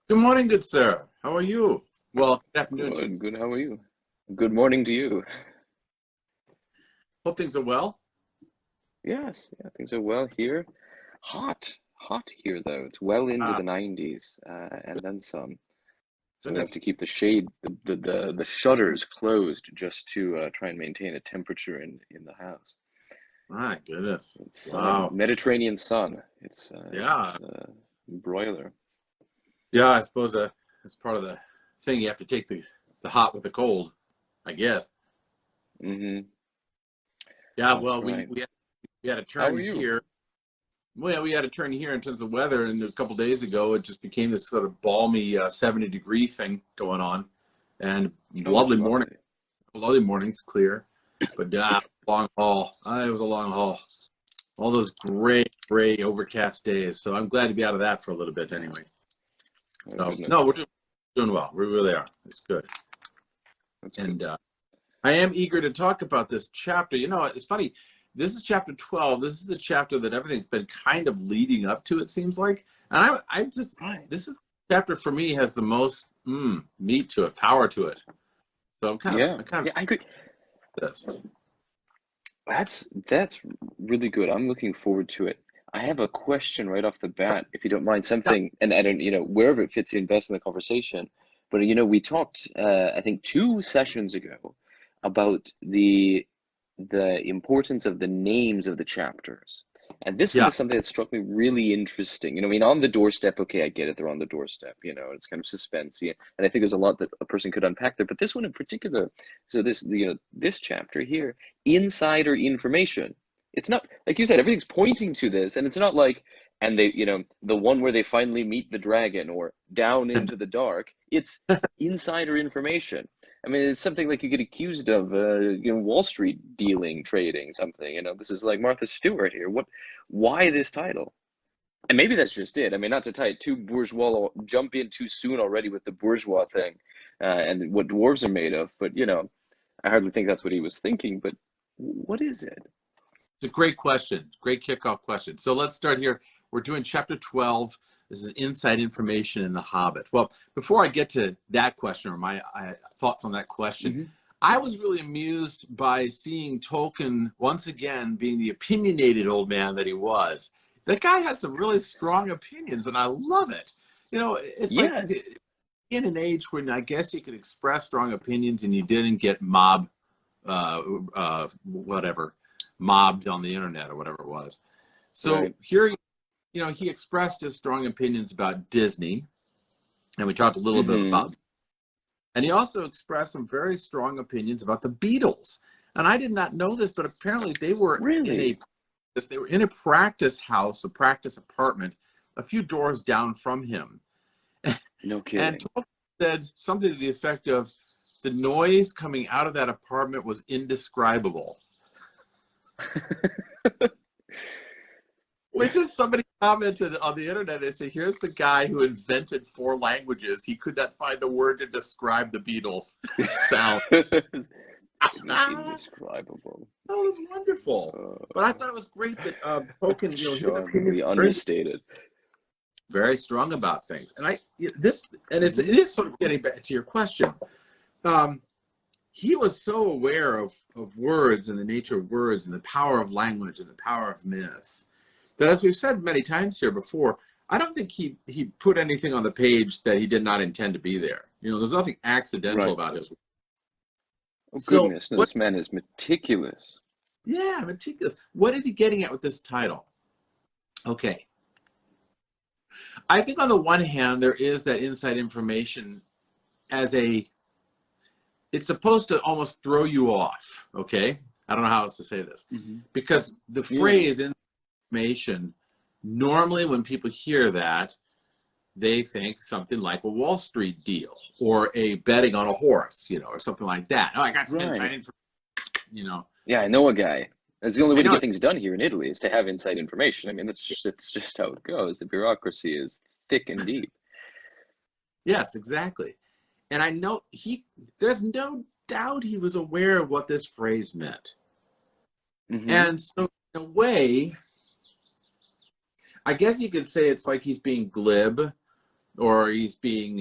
Good morning, good sir. How are you? Well, good afternoon to you. Good, good. How are you? Good morning to you. Hope things are well. Yes, yeah, things are well here. Hot here though. It's well into Ah, the 90s, and then some. So we have goodness. to keep the shade, the shutters closed just to try and maintain a temperature in the house. My goodness. It's Wow. Mediterranean sun. It's Yeah. broiler. Yeah, I suppose that's part of the thing. You have to take the hot with the cold, I guess. Mm-hmm. Yeah, That's well, right. we had a How turn are you? here. Well, yeah, we had a turn here in terms of weather, and a couple days ago, it just became this sort of balmy 70-degree thing going on, and Oh, that's morning, lovely. lovely mornings, clear, but long haul. It was a long haul. All those gray, overcast days. So I'm glad to be out of that for a little bit anyway. Oh, So no, goodness. we're doing well. We really are. It's good. That's good. And I am eager to talk about this chapter. You know, it's funny. This is chapter 12. This is the chapter that everything's been kind of leading up to, it seems like. And I just, Right. this is chapter for me has the most meat to it, power to it. So Yeah. I kind Yeah, of I could. this. That's really good. I'm looking forward to it. I have a question right off the bat, if you don't mind, Yeah, something, and I don't, wherever it fits in best in the conversation. But we talked, I think, 2 sessions ago about the importance of the names of the chapters. And this one yeah, is something that struck me really interesting. I mean, on the doorstep, okay, I get it, they're on the doorstep, it's kind of suspensey. And I think there's a lot that a person could unpack there. But this one in particular, so this chapter here, insider information. It's not, like you said, everything's pointing to this, and it's not like, and they, the one where they finally meet the dragon or down into the dark. It's insider information. I mean, it's something like you get accused of, Wall Street dealing, trading, something. This is like Martha Stewart here. Why this title? And maybe that's just it. I mean, not to tie it too bourgeois, jump in too soon already with the bourgeois thing, and what dwarves are made of. But I hardly think that's what he was thinking. But what is it? it's a great question. Great kickoff question. So let's start here. We're doing chapter 12. This is inside information in The Hobbit. Well, before I get to that question or my thoughts on that question, Hmm. I was really amused by seeing Tolkien once again being the opinionated old man that he was. That guy had some really strong opinions, and I love it. It's like Yes. in an age when I guess you could express strong opinions and you didn't get whatever, mobbed on the internet or whatever it was. So Right. here, he expressed his strong opinions about Disney, and we talked a little bit Hmm. about, and he also expressed some very strong opinions about the Beatles. And I did not know this, but apparently Really? they were in a practice house, a practice apartment, a few doors down from him. No And kidding. Tolkien said something to the effect of, the noise coming out of that apartment was indescribable. Which is, somebody commented on the internet, they say, here's the guy who invented 4 languages. He could not find a word to describe the Beatles sound. It was That indescribable. was wonderful. But I Uh, thought it was great that Tolkien, his opinions Charmingly are very, understated. very strong about things. And it is sort of getting back to your question. Um, he was so aware of words and the nature of words and the power of language and the power of myth that, as we've said many times here before, I don't think he put anything on the page that he did not intend to be there. There's nothing accidental Right. about his work. Oh So goodness, no, what? this man is meticulous. Yeah, meticulous. What is he getting at with this title? Okay, I think on the one hand there is that inside information as it's supposed to almost throw you off. Okay, I don't know how else to say this, Hmm. because the Yeah. phrase information, normally when people hear that, they think something like a Wall Street deal or a betting on a horse, or something like that. Oh, I got some inside Right. information, Yeah, I know a guy. That's the only I way to know. get things done here in Italy is to have inside information. I mean, it's just how it goes. The bureaucracy is thick and deep. Yes, exactly. And I know there's no doubt he was aware of what this phrase meant. Hmm. And so, in a way, I guess you could say it's like he's being glib, or he's being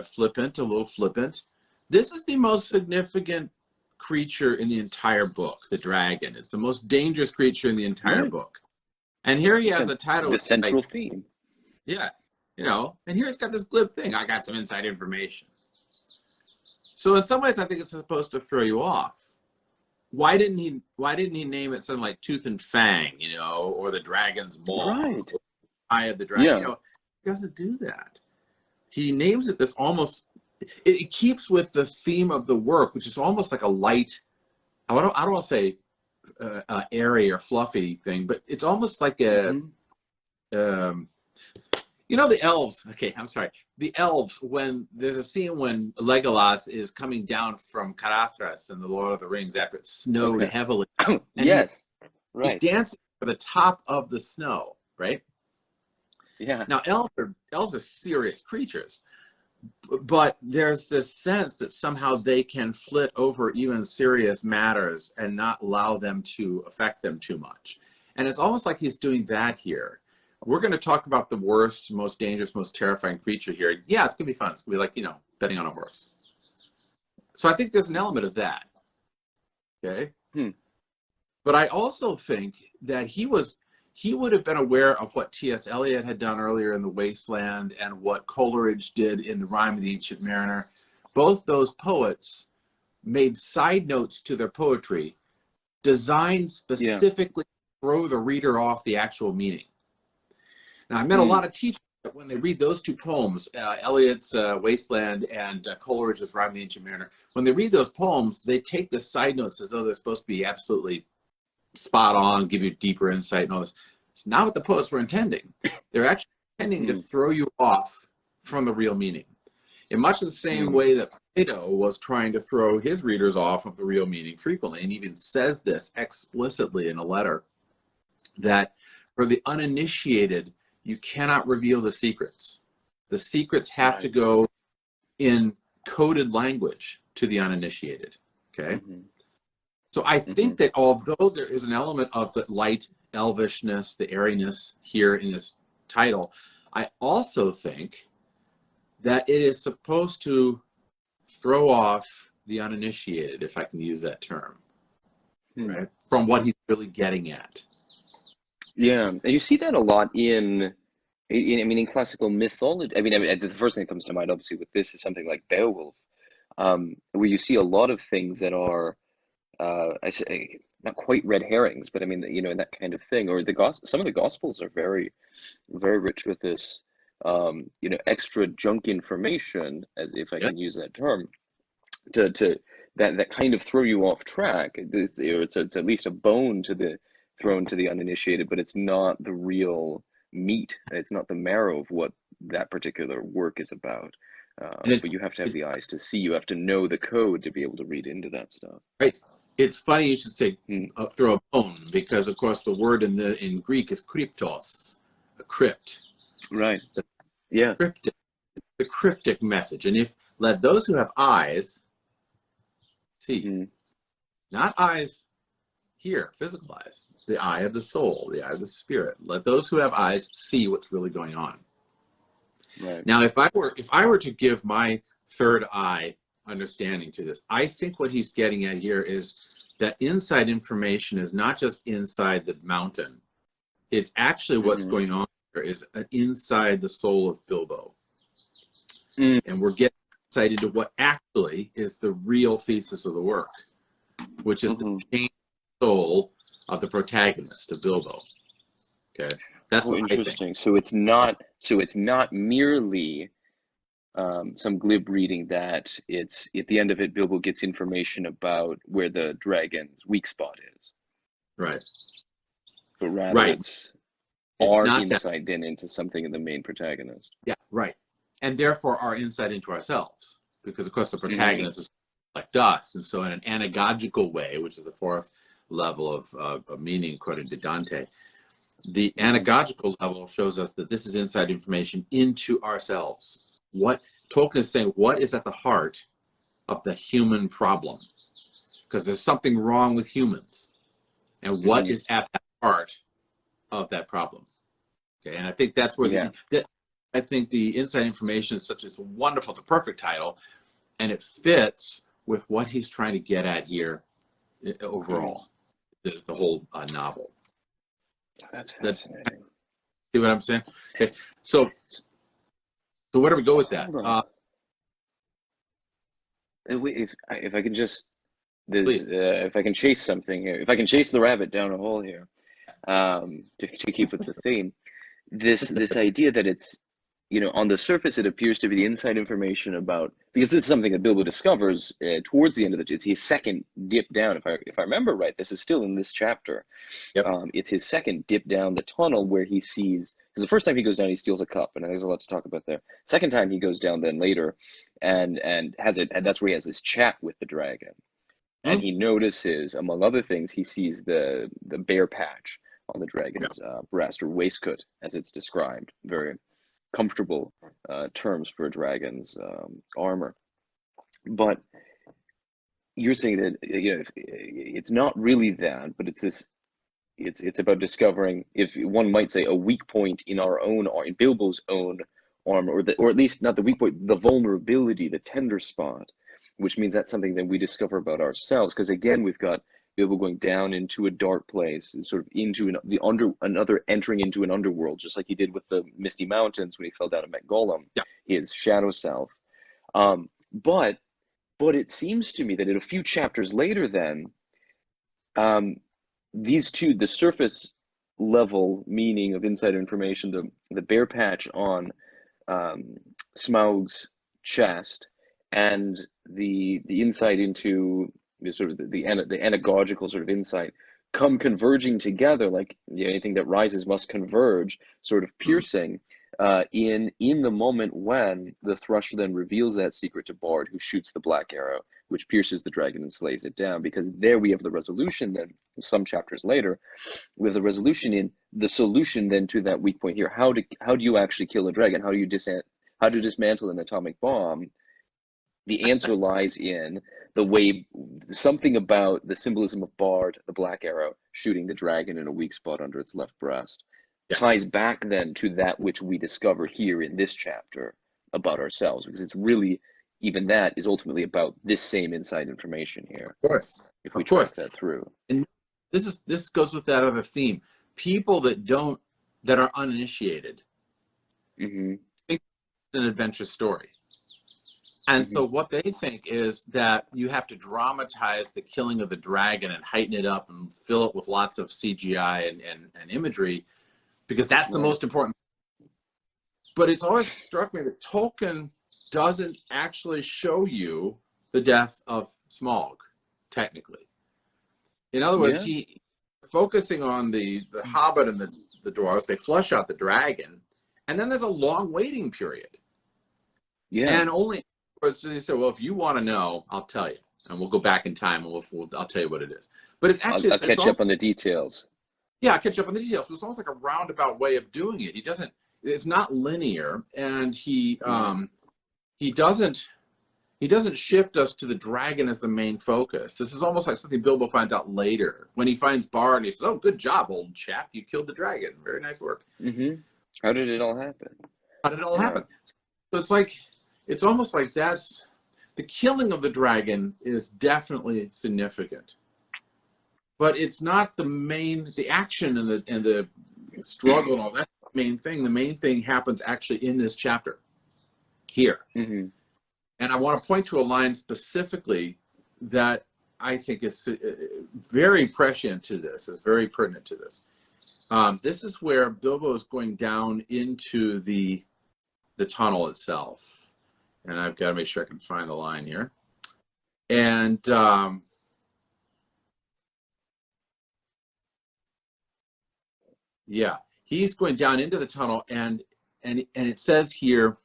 flippant, a little flippant. This is the most significant creature in the entire book, the dragon. It's the most dangerous creature in the entire book. And here he has a title. The central theme. Yeah, you know, and here he's got this glib thing. I got some inside information. So in some ways, I think it's supposed to throw you off. Why didn't he name it something like Tooth and Fang, you know, or the Dragon's Maw, Right? Eye of the Dragon? Yeah. You know, he doesn't do that. He names it this almost. It keeps with the theme of the work, which is almost like a light. I don't want to say airy or fluffy thing, but it's almost like a. You know the elves. Okay, I'm sorry. The elves. When there's a scene when Legolas is coming down from Carathras in the Lord of the Rings after it snowed heavily, and yes, he's dancing for the top of the snow, right? Yeah. Now elves are serious creatures, but there's this sense that somehow they can flit over even serious matters and not allow them to affect them too much. And it's almost like he's doing that here. We're going to talk about the worst, most dangerous, most terrifying creature here. Yeah, it's going to be fun. It's going to be like, you know, betting on a horse. So I think there's an element of that. Okay? But I also think that he would have been aware of what T.S. Eliot had done earlier in The Wasteland and what Coleridge did in The Rime of the Ancient Mariner. Both those poets made side notes to their poetry designed specifically to throw the reader off the actual meaning. Now, I met a lot of teachers that when they read those two poems, Eliot's Wasteland and Coleridge's Rime of the Ancient Mariner, when they read those poems, they take the side notes as though they're supposed to be absolutely spot on, give you deeper insight and all this. It's not what the poets were intending. They're actually intending to throw you off from the real meaning. In much the same way that Plato was trying to throw his readers off of the real meaning frequently, and even says this explicitly in a letter, that for the uninitiated, you cannot reveal the secrets. The secrets have to go in coded language to the uninitiated, okay? So I think that although there is an element of the light elvishness, the airiness here in this title, I also think that it is supposed to throw off the uninitiated, if I can use that term, right? From what he's really getting at. Yeah, and you see that a lot in in classical mythology. I mean, the first thing that comes to mind, obviously, with this is something like Beowulf, where you see a lot of things that are, I say, not quite red herrings, but I mean, you know, that kind of thing. Or some of the Gospels are very, very rich with this, you know, extra junk information, as if I can use that term, to that kind of throw you off track. It's at least a bone thrown to the uninitiated, but it's not the real meat. It's not the marrow of what that particular work is about. But you have to have the eyes to see. You have to know the code to be able to read into that stuff. Right. It's funny you should say throw a bone, because of course the word in Greek is kryptos, a crypt. Right. The cryptic message. And if let those who have eyes see, not eyes here, physical eyes, the eye of the soul, the eye of the spirit. Let those who have eyes see what's really going on. Right. Now, if I were to give my third eye understanding to this, I think what he's getting at here is that inside information is not just inside the mountain. It's actually what's going on here is inside the soul of Bilbo. And we're getting insight into what actually is the real thesis of the work, which is the changed soul of the protagonist, of Bilbo. Okay, that's what interesting. I think. So it's not merely some glib reading that it's at the end of it, Bilbo gets information about where the dragon's weak spot is. Right. But rather it's our insight then into something in the main protagonist. Yeah, right. And therefore our insight into ourselves, because of course the protagonist is like us, and so in an anagogical way, which is the fourth level of meaning according to Dante, the anagogical level shows us that this is inside information into ourselves. What Tolkien is saying, what is at the heart of the human problem? Because there's something wrong with humans, and what is at the heart of that problem? Okay, and I think that's where I think the inside information is it's wonderful, it's a perfect title, and it fits with what he's trying to get at here overall, the whole novel. That's fascinating. See what I'm saying? Okay, so where do we go with that? If I can just, if I can chase something here, if I can chase the rabbit down a hole here, to keep with the theme, this idea that it's, on the surface it appears to be the inside information about, because this is something that Bilbo discovers towards the end of it's his second dip down. If I remember right, this is still in this chapter. Yep. It's his second dip down the tunnel where he sees, because the first time he goes down, he steals a cup, and there's a lot to talk about there. Second time he goes down then later, and that's where he has this chat with the dragon. And he notices, among other things, he sees the bear patch on the dragon's breast, or waistcoat, as it's described. Very comfortable terms for a dragon's armor. But you're saying that it's not really that, but it's this. It's about discovering, if one might say, a weak point in in Bilbo's own armor, or at least not the weak point, the vulnerability, the tender spot, which means that's something that we discover about ourselves. Because again, we've got Bilbo going down into a dark place, sort of into entering into an underworld, just like he did with the Misty Mountains when he fell down and met Gollum, his shadow self. But it seems to me that in a few chapters later, then, these two, the surface level meaning of inside information, the bear patch on Smaug's chest, and the insight into the anagogical sort of insight, come converging together, like anything that rises must converge, sort of piercing in the moment when the thrush then reveals that secret to Bard, who shoots the black arrow, which pierces the dragon and slays it down. Because there we have the resolution then, some chapters later, we have the resolution in the solution then to that weak point here. How do you actually kill a dragon? How do you dismantle an atomic bomb? The answer lies in the way, something about the symbolism of Bard, the black arrow, shooting the dragon in a weak spot under its left breast, ties back then to that which we discover here in this chapter about ourselves, because it's really, even that is ultimately about this same inside information here. Of course. If we track that through. And this goes with that other theme. People that are uninitiated think it's an adventure story. And so what they think is that you have to dramatize the killing of the dragon and heighten it up and fill it with lots of CGI and imagery, because that's the most important. But it's always struck me that Tolkien doesn't actually show you the death of Smaug, technically. In other words, he focusing on the Hobbit and the dwarves. They flush out the dragon, and then there's a long waiting period. And only so they said, well, if you want to know, I'll tell you, and we'll go back in time, and I'll tell you what it is. But it's actually I'll catch up on the details. Yeah, I'll catch up on the details. But it's almost like a roundabout way of doing it. He doesn't. It's not linear, and he doesn't shift us to the dragon as the main focus. This is almost like something Bilbo finds out later when he finds Bard, and he says, "Oh, good job, old chap! You killed the dragon. Very nice work." How did it all happen? How did it all happen? So it's almost like that's the killing of the dragon is definitely significant, but it's not the action and the struggle and all that. Main thing. The main thing happens actually in this chapter here. And I want to point to a line specifically that I think is very prescient to this, is very pertinent to this. This is where Bilbo is going down into the tunnel itself. And I've got to make sure I can find the line here. And yeah. He's going down into the tunnel, and it says here,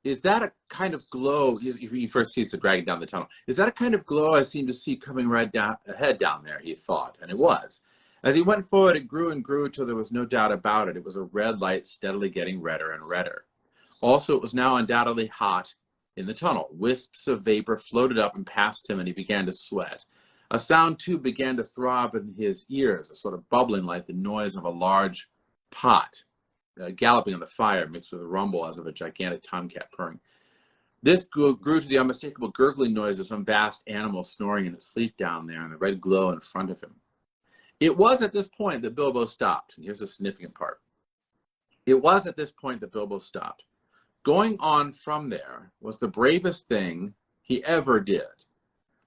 is that a kind of glow? He first sees the dragon down the tunnel. Is that a kind of glow I seem to see coming right ahead down there? He thought, and it was. As he went forward, it grew and grew till there was no doubt about it. It was a red light steadily getting redder and redder. Also, it was now undoubtedly hot in the tunnel. Wisps of vapor floated up and past him, and he began to sweat. A sound too began to throb in his ears, a sort of bubbling like the noise of a large pot galloping on the fire, mixed with a rumble as of a gigantic tomcat purring. This grew to the unmistakable gurgling noise of some vast animal snoring in its sleep down there in the red glow in front of him. It was at this point that Bilbo stopped, and here's the significant part. It was at this point that Bilbo stopped. Going on from there was the bravest thing he ever did.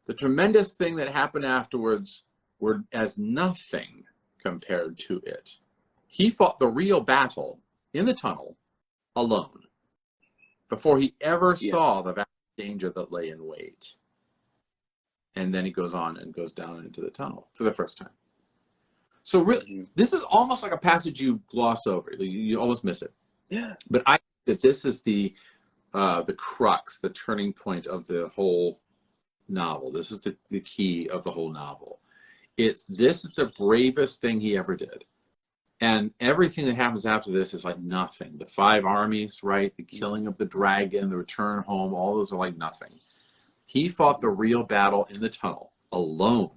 The tremendous thing that happened afterwards were as nothing compared to it. He fought the real battle in the tunnel alone before he ever saw the vast danger that lay in wait. And then he goes on and goes down into the tunnel for the first time. So really, this is almost like a passage you gloss over. You almost miss it. Yeah. But I think that this is the crux, the turning point of the whole novel. This is the key of the whole novel. This is the bravest thing he ever did. And everything that happens after this is like nothing. The 5 armies, right? The killing of the dragon, the return home, all those are like nothing. He fought the real battle in the tunnel alone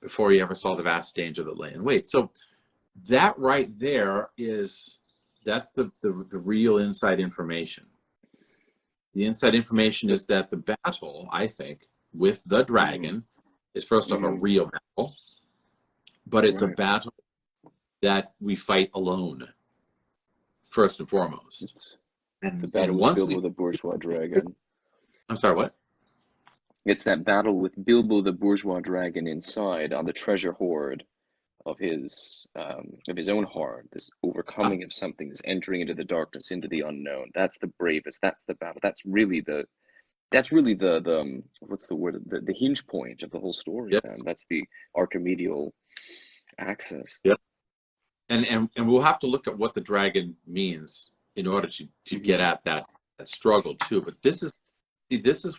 before he ever saw the vast danger that lay in wait. So that right there that's the real inside information. The inside information is that the battle, I think, with the dragon is first off a real battle, but it's a battle that we fight alone, first and foremost. The battle with Bilbo the bourgeois dragon. I'm sorry, what? It's that battle with Bilbo the bourgeois dragon inside on the treasure hoard of his own heart, this overcoming of something, this entering into the darkness, into the unknown. That's the bravest. That's the battle. That's really the what's the word? The hinge point of the whole story. Yes. That's the archimedial axis. Yeah. And we'll have to look at what the dragon means in order to get at that struggle too. But this is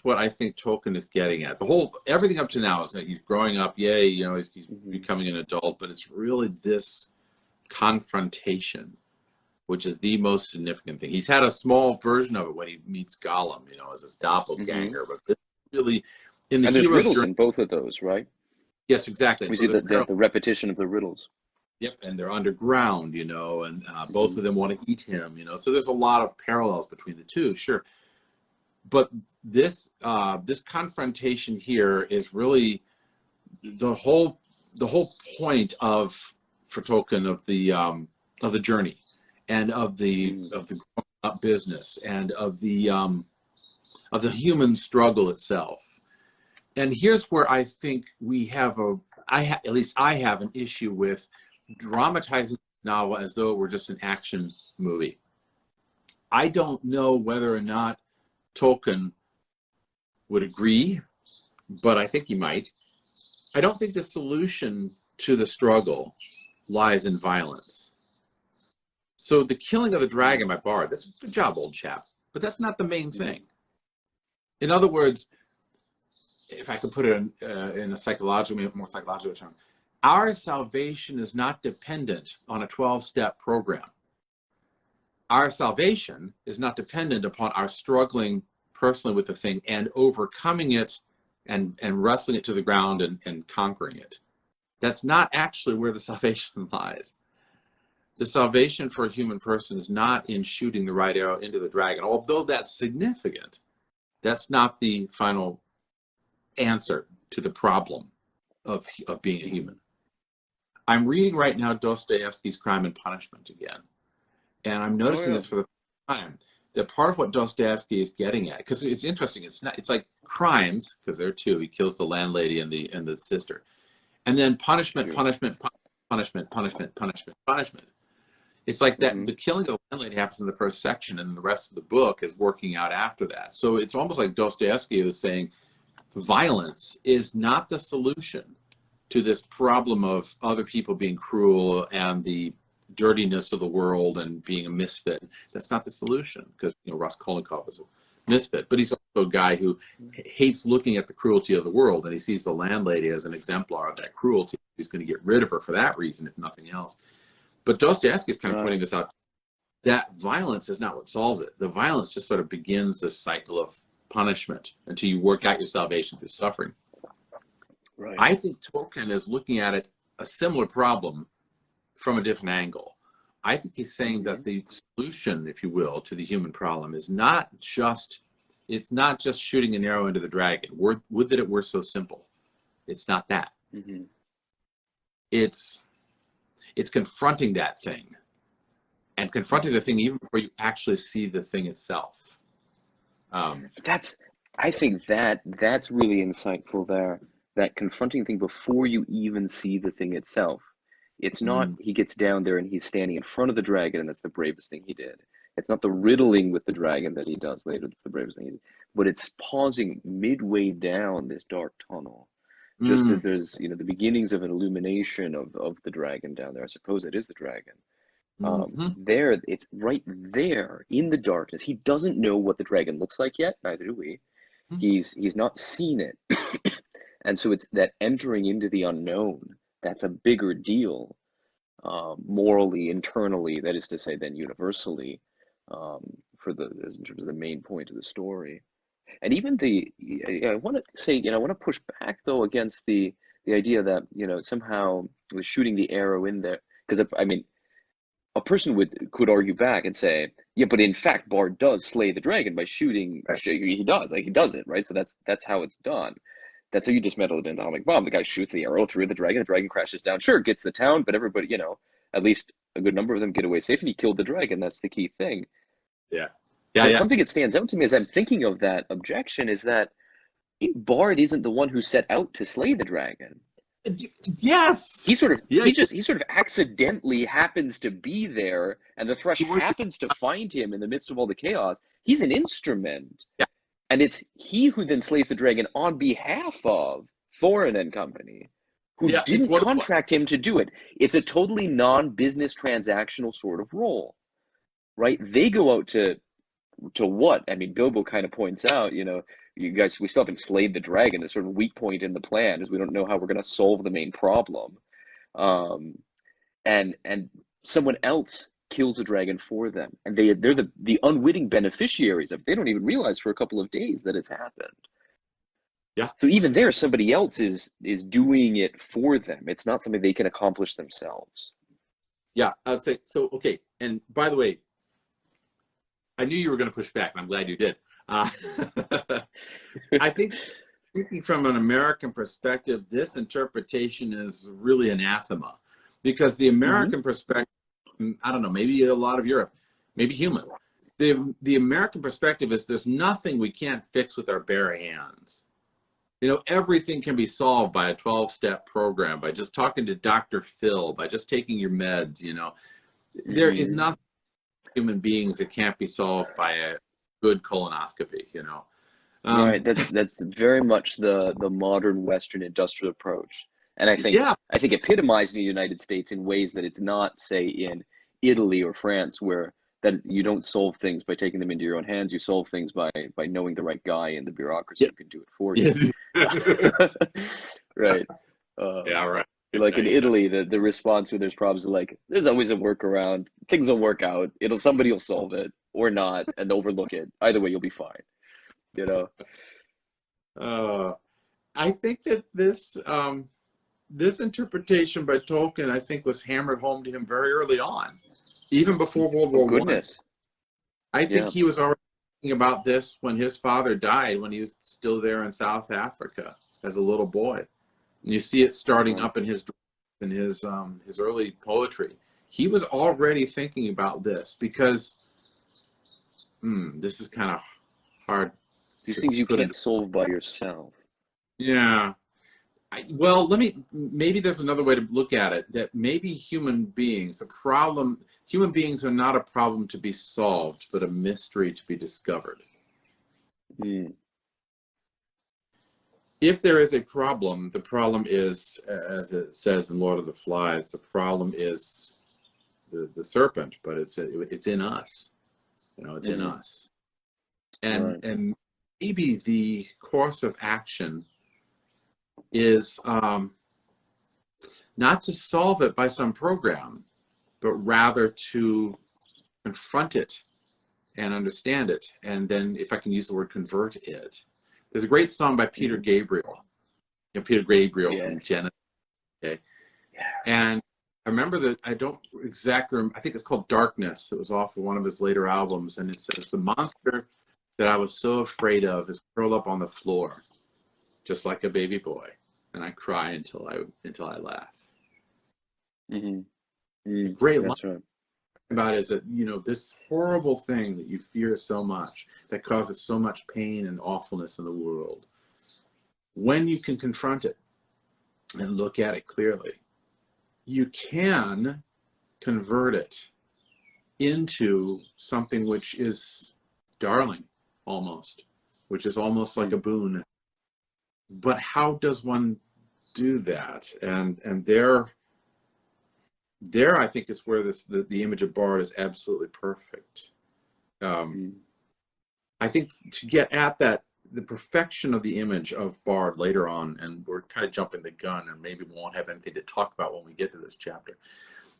what I think Tolkien is getting at. Everything up to now is that he's growing up, he's becoming an adult, but it's really this confrontation, which is the most significant thing. He's had a small version of it when he meets Gollum, as his doppelganger, but this really in the and there's hero's riddles journey, in both of those, right? Yes, exactly. We see the repetition of the riddles. Yep, and they're underground, and both of them want to eat him, So there's a lot of parallels between the two, sure. But this confrontation here is really the whole point for Tolkien of the journey, and of the growing up business, and of the human struggle itself. And here's where I think at least I have an issue with dramatizing the novel as though it were just an action movie. I don't know whether or not Tolkien would agree, but I think he might. I don't think the solution to the struggle lies in violence. So the killing of the dragon by Bard, that's a good job, old chap, but that's not the main thing. In other words, if I could put it in a more psychological term, our salvation is not dependent on a 12-step program. Our salvation is not dependent upon our struggling personally with the thing and overcoming it and wrestling it to the ground and conquering it. That's not actually where the salvation lies. The salvation for a human person is not in shooting the right arrow into the dragon. Although that's significant, that's not the final answer to the problem of being a human. I'm reading right now Dostoevsky's Crime and Punishment again. And I'm noticing this for the first time, that part of what Dostoevsky is getting at, because it's interesting, it's like crimes, because there are two. He kills the landlady and the sister. And then punishment. It's like that the killing of the landlady happens in the first section, and the rest of the book is working out after that. So it's almost like Dostoevsky is saying violence is not the solution to this problem of other people being cruel and the dirtiness of the world and being a misfit. That's not the solution, because Raskolnikov is a misfit, but he's also a guy who hates looking at the cruelty of the world, and he sees the landlady as an exemplar of that cruelty. He's going to get rid of her for that reason, if nothing else. But Dostoevsky is kind of pointing this out. That violence is not what solves it. The violence just sort of begins this cycle of punishment until you work out your salvation through suffering. Right. I think Tolkien is looking at it, a similar problem, from a different angle. I think he's saying that the solution, if you will, to the human problem is not just, it's not just shooting an arrow into the dragon. Would that it were so simple. It's not that. Mm-hmm. It's confronting that thing, and confronting the thing even before you actually see the thing itself. I think that's really insightful there. That confronting thing before you even see the thing itself. It's not he gets down there and he's standing in front of the dragon and that's the bravest thing he did. It's not the riddling with the dragon that he does later that's the bravest thing he did. But it's pausing midway down this dark tunnel. Just as there's, the beginnings of an illumination of the dragon down there. I suppose it is the dragon. There, it's right there in the darkness. He doesn't know what the dragon looks like yet, neither do we. He's not seen it. And so it's that entering into the unknown that's a bigger deal, morally, internally, that is to say, than universally, in terms of the main point of the story. And even I want to say, I want to push back though against the idea that somehow was shooting the arrow in there, because I mean, a person could argue back and say, yeah, but in fact, Bard does slay the dragon by shooting. He does it, right? So that's how it's done. That's how you dismantle an atomic bomb. The guy shoots the arrow through the dragon crashes down. Sure, gets the town, but everybody, at least a good number of them get away safe, and he killed the dragon. That's the key thing. Yeah. Something that stands out to me as I'm thinking of that objection is that Bard isn't the one who set out to slay the dragon. Yes. He sort of accidentally happens to be there, and the thrush happens to find him in the midst of all the chaos. He's an instrument. Yeah. And it's he who then slays the dragon on behalf of Thorin and company, who didn't contract him to do it. It's a totally non-business transactional sort of role, right? They go out to what? I mean, Bilbo kind of points out, you guys, we still haven't slayed the dragon. It's sort of a weak point in the plan is we don't know how we're going to solve the main problem. And someone else kills a dragon for them, and they're the unwitting beneficiaries of it. They don't even realize for a couple of days that it's happened. Yeah. So even there, somebody else is doing it for them. It's not something they can accomplish themselves. Yeah, I'd say so. Okay, and by the way, I knew you were going to push back, and I'm glad you did. I think, speaking from an American perspective, this interpretation is really anathema, because the American perspective, I don't know, maybe a lot of Europe, maybe human. The American perspective is there's nothing we can't fix with our bare hands. Everything can be solved by a 12-step program, by just talking to Dr. Phil, by just taking your meds. There is nothing human beings that can't be solved by a good colonoscopy. Right. That's very much the modern Western industrial approach. And I think epitomized in the United States in ways that it's not, say, in Italy or France, where that you don't solve things by taking them into your own hands. You solve things by knowing the right guy in the bureaucracy who can do it for you. Right. Right. Like in Italy, the response when there's problems is like, there's always a workaround. Things will work out. Somebody will solve it or not and overlook it. Either way, you'll be fine. I think that this interpretation by Tolkien, I think, was hammered home to him very early on, even before World War I. I think he was already thinking about this when his father died, when he was still there in South Africa as a little boy. And you see it starting up in his early poetry. He was already thinking about this, because this is kind of hard. These things you can't solve by yourself. Yeah. Maybe there's another way to look at it, that maybe human beings are not a problem to be solved, but a mystery to be discovered. If there is a problem, the problem is, as it says in Lord of the Flies, the problem is the serpent, but it's in us. It's in us. And maybe the course of action is not to solve it by some program, but rather to confront it and understand it, and then, if I can use the word, convert it. There's a great song by Peter Gabriel Peter Gabriel from Yes. Genesis. Okay? Yeah. And I remember that, I don't exactly remember, I think it's called Darkness. It was off of one of his later albums, and it says, the monster that I was so afraid of is curled up on the floor, just like a baby boy, and I cry until I laugh. Great line That's right. about is that, this horrible thing that you fear so much, that causes so much pain and awfulness in the world, when you can confront it and look at it clearly, you can convert it into something which is darling, almost, which is almost like a boon. But how does one do that? And there I think is where the image of Bard is absolutely perfect. I think to get at that, the perfection of the image of Bard later on, and we're kind of jumping the gun, and maybe we won't have anything to talk about when we get to this chapter,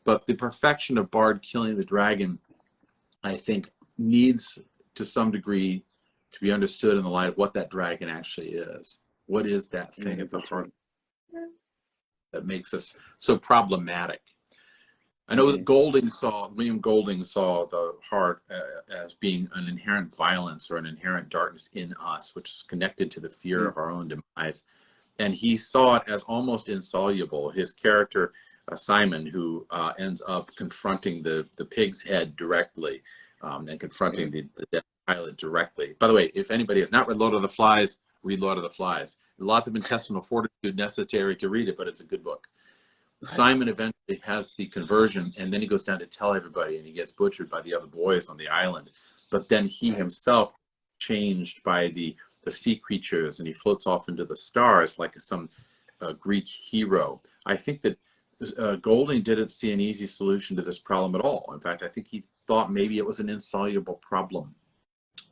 but the perfection of Bard killing the dragon, I think, needs to some degree to be understood in the light of what that dragon actually is. What is that thing at the heart that makes us so problematic? I know that William Golding saw the heart as being an inherent violence or an inherent darkness in us, which is connected to the fear of our own demise. And he saw it as almost insoluble. His character, Simon, who ends up confronting the pig's head directly and confronting the dead pilot directly. By the way, if anybody has not read Lord of the Flies, read Lord of the Flies. Lots of intestinal fortitude necessary to read it, but it's a good book. Simon eventually has the conversion, and then he goes down to tell everybody, and he gets butchered by the other boys on the island. But then he himself changed by the sea creatures, and he floats off into the stars like some Greek hero. I think that Golding didn't see an easy solution to this problem at all. In fact, I think he thought maybe it was an insoluble problem.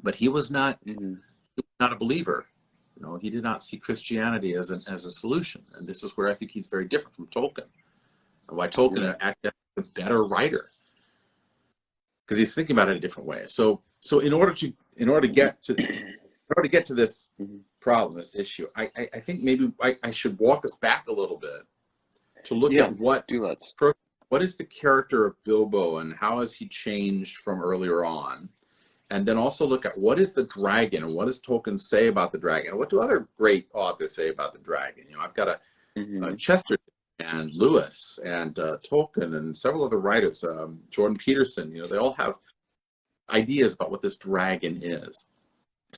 But he was not a believer. He did not see Christianity as a solution. And this is where I think he's very different from Tolkien. And why Tolkien actually is a better writer, because he's thinking about it a different way. So in order to get to this problem, this issue, I think maybe I should walk us back a little bit to look at what is the character of Bilbo and how has he changed from earlier on. And then also look at what is the dragon and what does Tolkien say about the dragon? And what do other great authors say about the dragon? I've got a Chesterton and Lewis and Tolkien and several other writers, Jordan Peterson, they all have ideas about what this dragon is.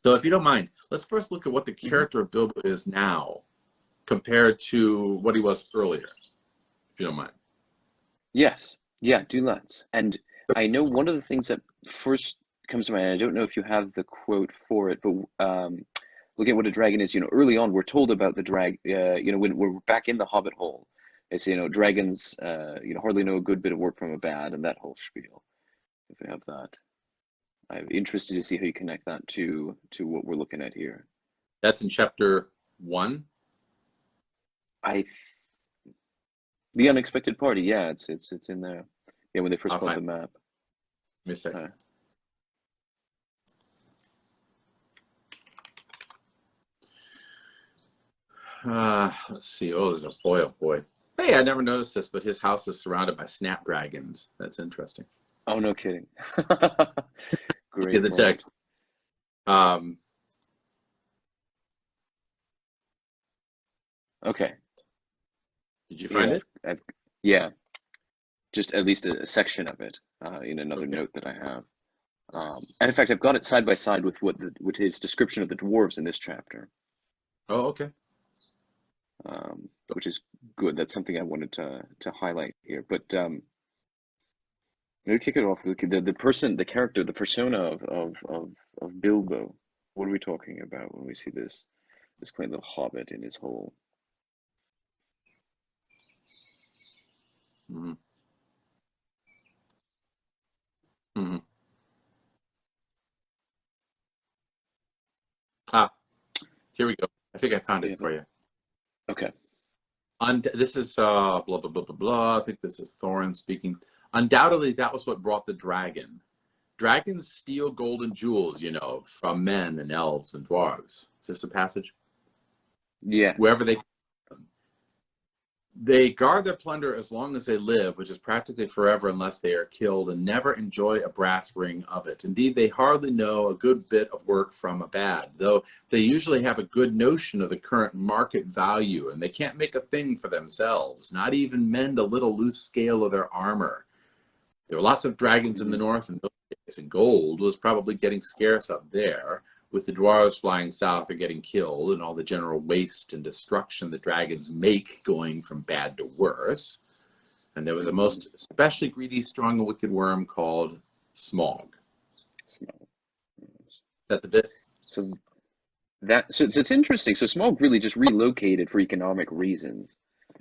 So if you don't mind, let's first look at what the character of Bilbo is now compared to what he was earlier, if you don't mind. Yes. Yeah, do let's. And I know one of the things that first comes to mind, I don't know if you have the quote for it, but look at what a dragon is. Early on, we're told about the when we're back in the Hobbit hole. It's, dragons, hardly know a good bit of work from a bad, and that whole spiel. If we have that, I'm interested to see how you connect that to what we're looking at here. That's in chapter 1. The unexpected party. Yeah, it's in there. Yeah, when they first found the map. Give me a second. Let's see. Oh, there's a boy. Oh boy. Hey, I never noticed this, but his house is surrounded by snapdragons. That's interesting. Oh, no kidding. Great. In the text. Okay. Did you find it? Yeah. Just at least a section of it in another note that I have. And in fact, I've got it side by side with with his description of the dwarves in this chapter. Oh, okay. Which is good. That's something I wanted to highlight here. But maybe kick it off. The person, the character, the persona of Bilbo. What are we talking about when we see this quaint little hobbit in his hole? Here we go. I think I found it for you. Okay. This is blah, blah, blah, blah, blah. I think this is Thorin speaking. Undoubtedly, that was what brought the dragon. Dragons steal gold and jewels, from men and elves and dwarves. Is this a passage? Yeah. Wherever they They guard their plunder as long as they live, which is practically forever unless they are killed, and never enjoy a brass ring of it. Indeed, they hardly know a good bit of work from a bad, though they usually have a good notion of the current market value, and they can't make a thing for themselves, not even mend a little loose scale of their armor. There were lots of dragons in the north in those days, and gold was probably getting scarce up there, with the dwarves flying south or getting killed, and all the general waste and destruction the dragons make going from bad to worse. And there was a most especially greedy, strong, and wicked worm called Smaug. Smaug. Is that the bit? So it's interesting. So Smaug really just relocated for economic reasons.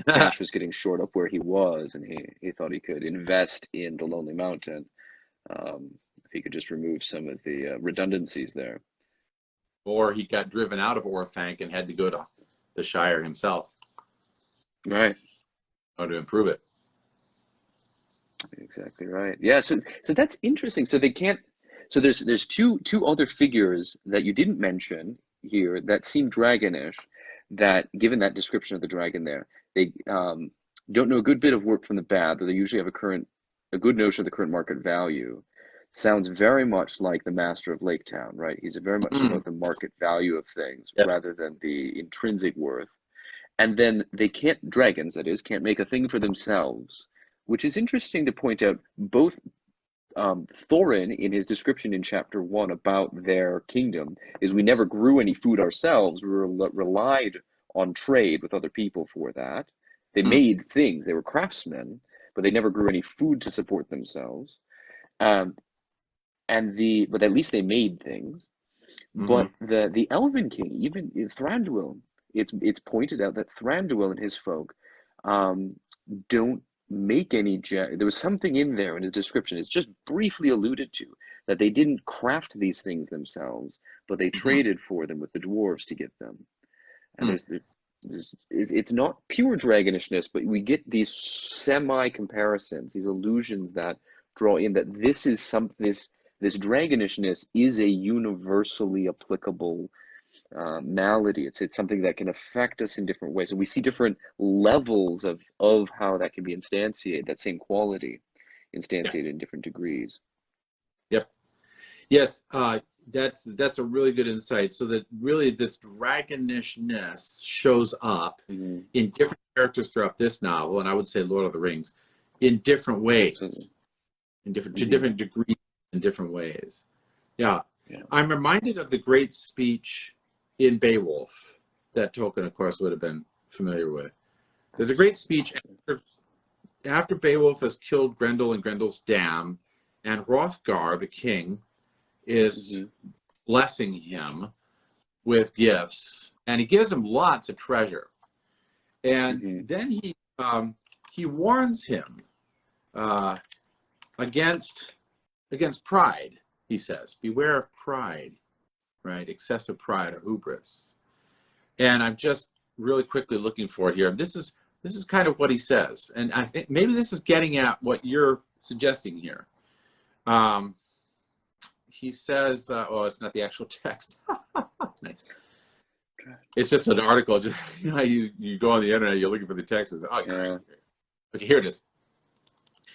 Cash was getting short up where he was, and he thought he could invest in the Lonely Mountain if he could just remove some of the redundancies there. Or he got driven out of Orthanc and had to go to the Shire himself. Right. Or to improve it. Exactly right. Yeah, so that's interesting. So they can't, so there's two other figures that you didn't mention here that seem dragonish, that given that description of the dragon there, they don't know a good bit of work from the bad, but they usually have a good notion of the current market value. Sounds very much like the Master of Lake Town, right? He's very much about the market value of things rather than the intrinsic worth. And then dragons, that is, can't make a thing for themselves, which is interesting to point out. Both Thorin, in his description in chapter 1 about their kingdom, is we never grew any food ourselves. We relied on trade with other people for that. They made things. They were craftsmen, but they never grew any food to support themselves. But at least they made things. But the Elven King, even Thranduil, it's pointed out that Thranduil and his folk don't make any there was something in there in his description, it's just briefly alluded to, that they didn't craft these things themselves, but they traded for them with the dwarves to get them. And it's not pure dragonishness, but we get these semi-comparisons, these allusions that draw in that this is this dragonishness is a universally applicable malady. It's something that can affect us in different ways, and we see different levels of how that can be instantiated, that same quality instantiated in different degrees. Yep. Yes, that's a really good insight. So that really this dragonishness shows up in different characters throughout this novel, and I would say Lord of the Rings, in different ways, in different degrees, in different ways. Yeah. I'm reminded of the great speech in Beowulf that Tolkien, of course, would have been familiar with. There's a great speech after Beowulf has killed Grendel and Grendel's dam, and Hrothgar, the king, is blessing him with gifts, and he gives him lots of treasure. And then he warns him against pride. He says, "Beware of pride," right? Excessive pride or hubris. And I'm just really quickly looking for it here. This is kind of what he says, and I think maybe this is getting at what you're suggesting here. He says, "Oh, it's not the actual text." Nice. It's just an article. Just you go on the internet, you're looking for the text. And say, okay, here it is.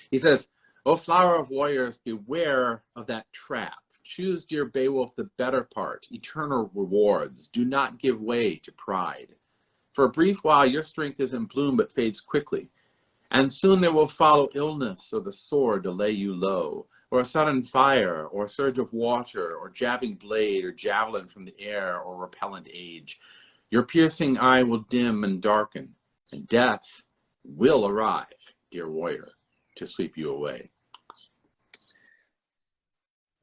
He says, "O flower of warriors, beware of that trap. Choose, dear Beowulf, the better part, eternal rewards. Do not give way to pride. For a brief while, your strength is in bloom, but fades quickly. And soon there will follow illness, or the sword to lay you low, or a sudden fire, or a surge of water, or jabbing blade, or javelin from the air, or repellent age. Your piercing eye will dim and darken, and death will arrive, dear warrior, to sweep you away."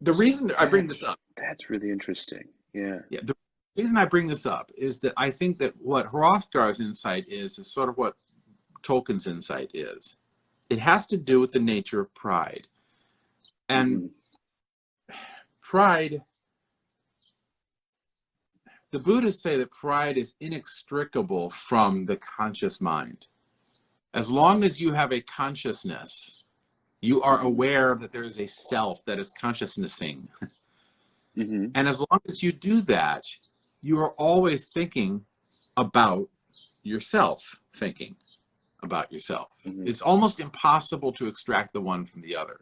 The reason I bring this up... That's really interesting. Yeah. The reason I bring this up is that I think that what Hrothgar's insight is sort of what Tolkien's insight is. It has to do with the nature of pride. And pride, the Buddhists say that pride is inextricable from the conscious mind. As long as you have a consciousness, you are aware that there is a self that is consciousnessing. And as long as you do that, you are always thinking about yourself thinking about yourself. Mm-hmm. It's almost impossible to extract the one from the other.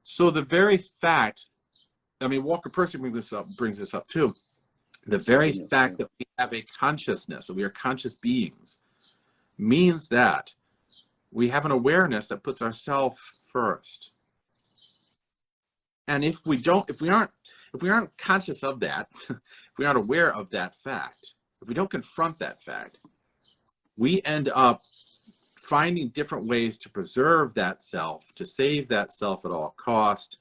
So the very fact, I mean, Walker Percy brings this up too. The very fact that we have a consciousness, that we are conscious beings, means that we have an awareness that puts ourselves first. And if we aren't conscious of that, if we aren't aware of that fact, if we don't confront that fact, we end up finding different ways to preserve that self, to save that self at all cost,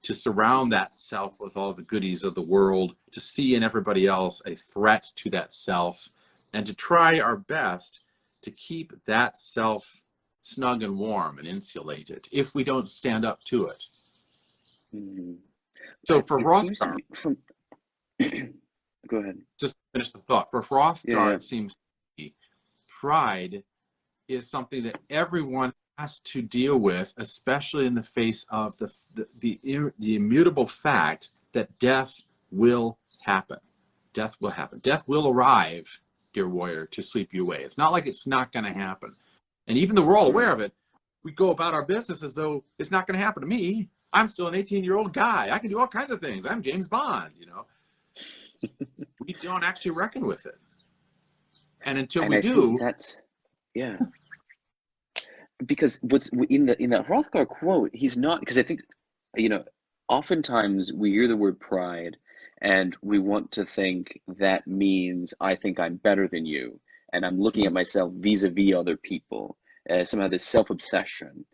to surround that self with all the goodies of the world, to see in everybody else a threat to that self, and to try our best to keep that self snug and warm and insulated if we don't stand up to it. Mm-hmm. So for it Hrothgar, seems to be from go ahead. just finish the thought. For Hrothgar, Yeah. it seems to be pride is something that everyone has to deal with, especially in the face of the immutable fact that death will happen. Death will happen. Death will arrive, dear warrior, to sweep you away. It's not like it's not going to happen. And even though we're all aware of it, we go about our business as though it's not going to happen to me. I'm still an 18-year-old guy. I can do all kinds of things. I'm James Bond, you know. We don't actually reckon with it. And until we do, that's because what's in that Hrothgar quote, he's not, because I think, you know, oftentimes we hear the word pride and we want to think that means I think I'm better than you and I'm looking at myself vis-a-vis other people, somehow this self-obsession.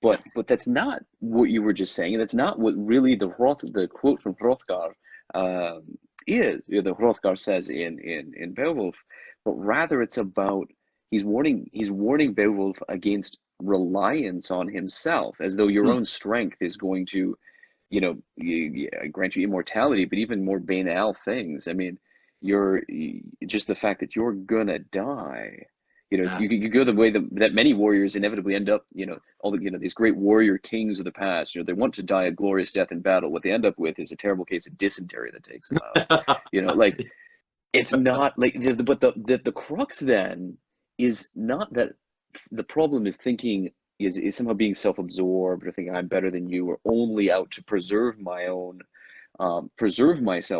But that's not what you were just saying, and that's not what really the quote from Hrothgar is. You know, the Hrothgar says in Beowulf, but rather it's about he's warning Beowulf against reliance on himself, as though your own strength is going to, you know, grant you immortality, but even more banal things. I mean, just the fact that you're gonna die. You know, you go the way that many warriors inevitably end up. You know, these great warrior kings of the past. You know, they want to die a glorious death in battle. What they end up with is a terrible case of dysentery that takes them out. You know, like it's not like, but the crux then is not that the problem is thinking is somehow being self-absorbed or thinking I'm better than you or only out to preserve myself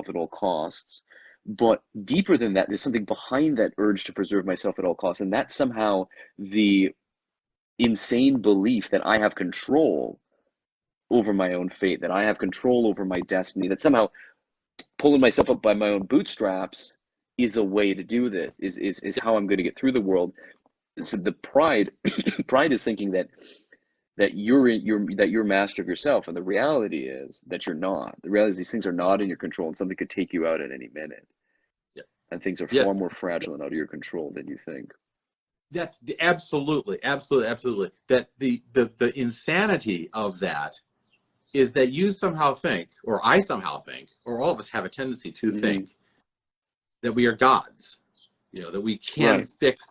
at all costs. But deeper than that, there's something behind that urge to preserve myself at all costs. And that's somehow the insane belief that I have control over my own fate, that I have control over my destiny, that somehow pulling myself up by my own bootstraps is a way to do this, is how I'm going to get through the world. So the pride is thinking that you're master of yourself, and the reality is that you're not. The reality is these things are not in your control, and something could take you out at any minute. Yeah. And things are far more fragile and out of your control than you think. That's absolutely. That the insanity of that is that you somehow think, or I somehow think, or all of us have a tendency to think that we are gods. You know, that we can fix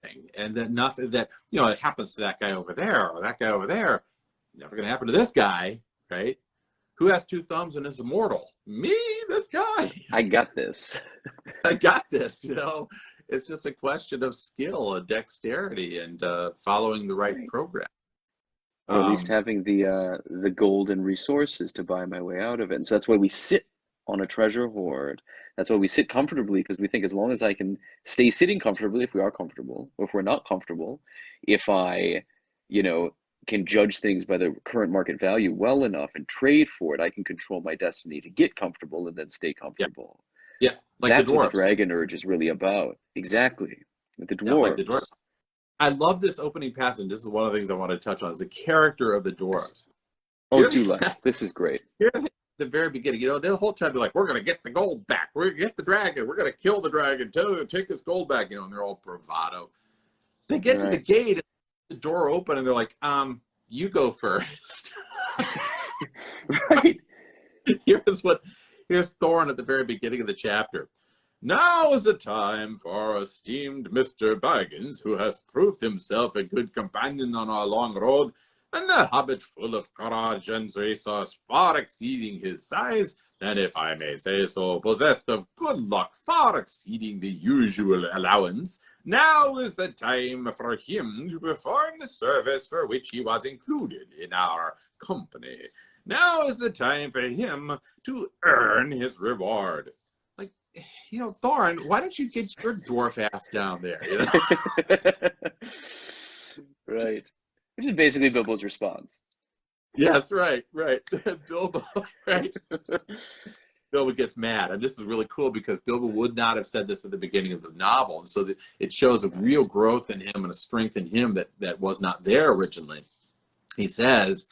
things, and that nothing that, you know, it happens to that guy over there or that guy over there, never going to happen to this guy, right? Who has two thumbs and is immortal? Me, this guy. I got this. I got this, you know. It's just a question of skill and dexterity and following the right program. Or at least having the gold and resources to buy my way out of it. And so that's why we sit on a treasure hoard. That's why we sit comfortably, because we think as long as I can stay sitting comfortably, if we are comfortable, or if we're not comfortable, if I, you know, can judge things by the current market value well enough and trade for it, I can control my destiny to get comfortable and then stay comfortable. Yes, like that's the dwarves. What the dragon urge is really about. Exactly. With the dwarves. Yeah, like the dwarves. I love this opening passage. This is one of the things I want to touch on, is the character of the dwarves. Oh, do let's. This is great. Here at the very beginning, you know, the whole time they're like, we're going to get the gold back. We're going to get the dragon. We're going to kill the dragon. Take his gold back. You know, and they're all bravado. They get to the gate, and the door open, and they're like, you go first. Right. Here's Thorin at the very beginning of the chapter. Now is the time for our esteemed Mr. Baggins, who has proved himself a good companion on our long road, and the Hobbit full of courage and resource far exceeding his size, and if I may say so, possessed of good luck far exceeding the usual allowance, Now is the time for him to perform the service for which he was included in our company. Now is the time for him to earn his reward. Like, you know, Thorin, why don't you get your dwarf ass down there? You know? Right. Which is basically Bilbo's response. Yes, right. Bilbo, right? Bilbo gets mad, and this is really cool because Bilbo would not have said this at the beginning of the novel, and so that it shows a real growth in him and a strength in him that was not there originally. He says,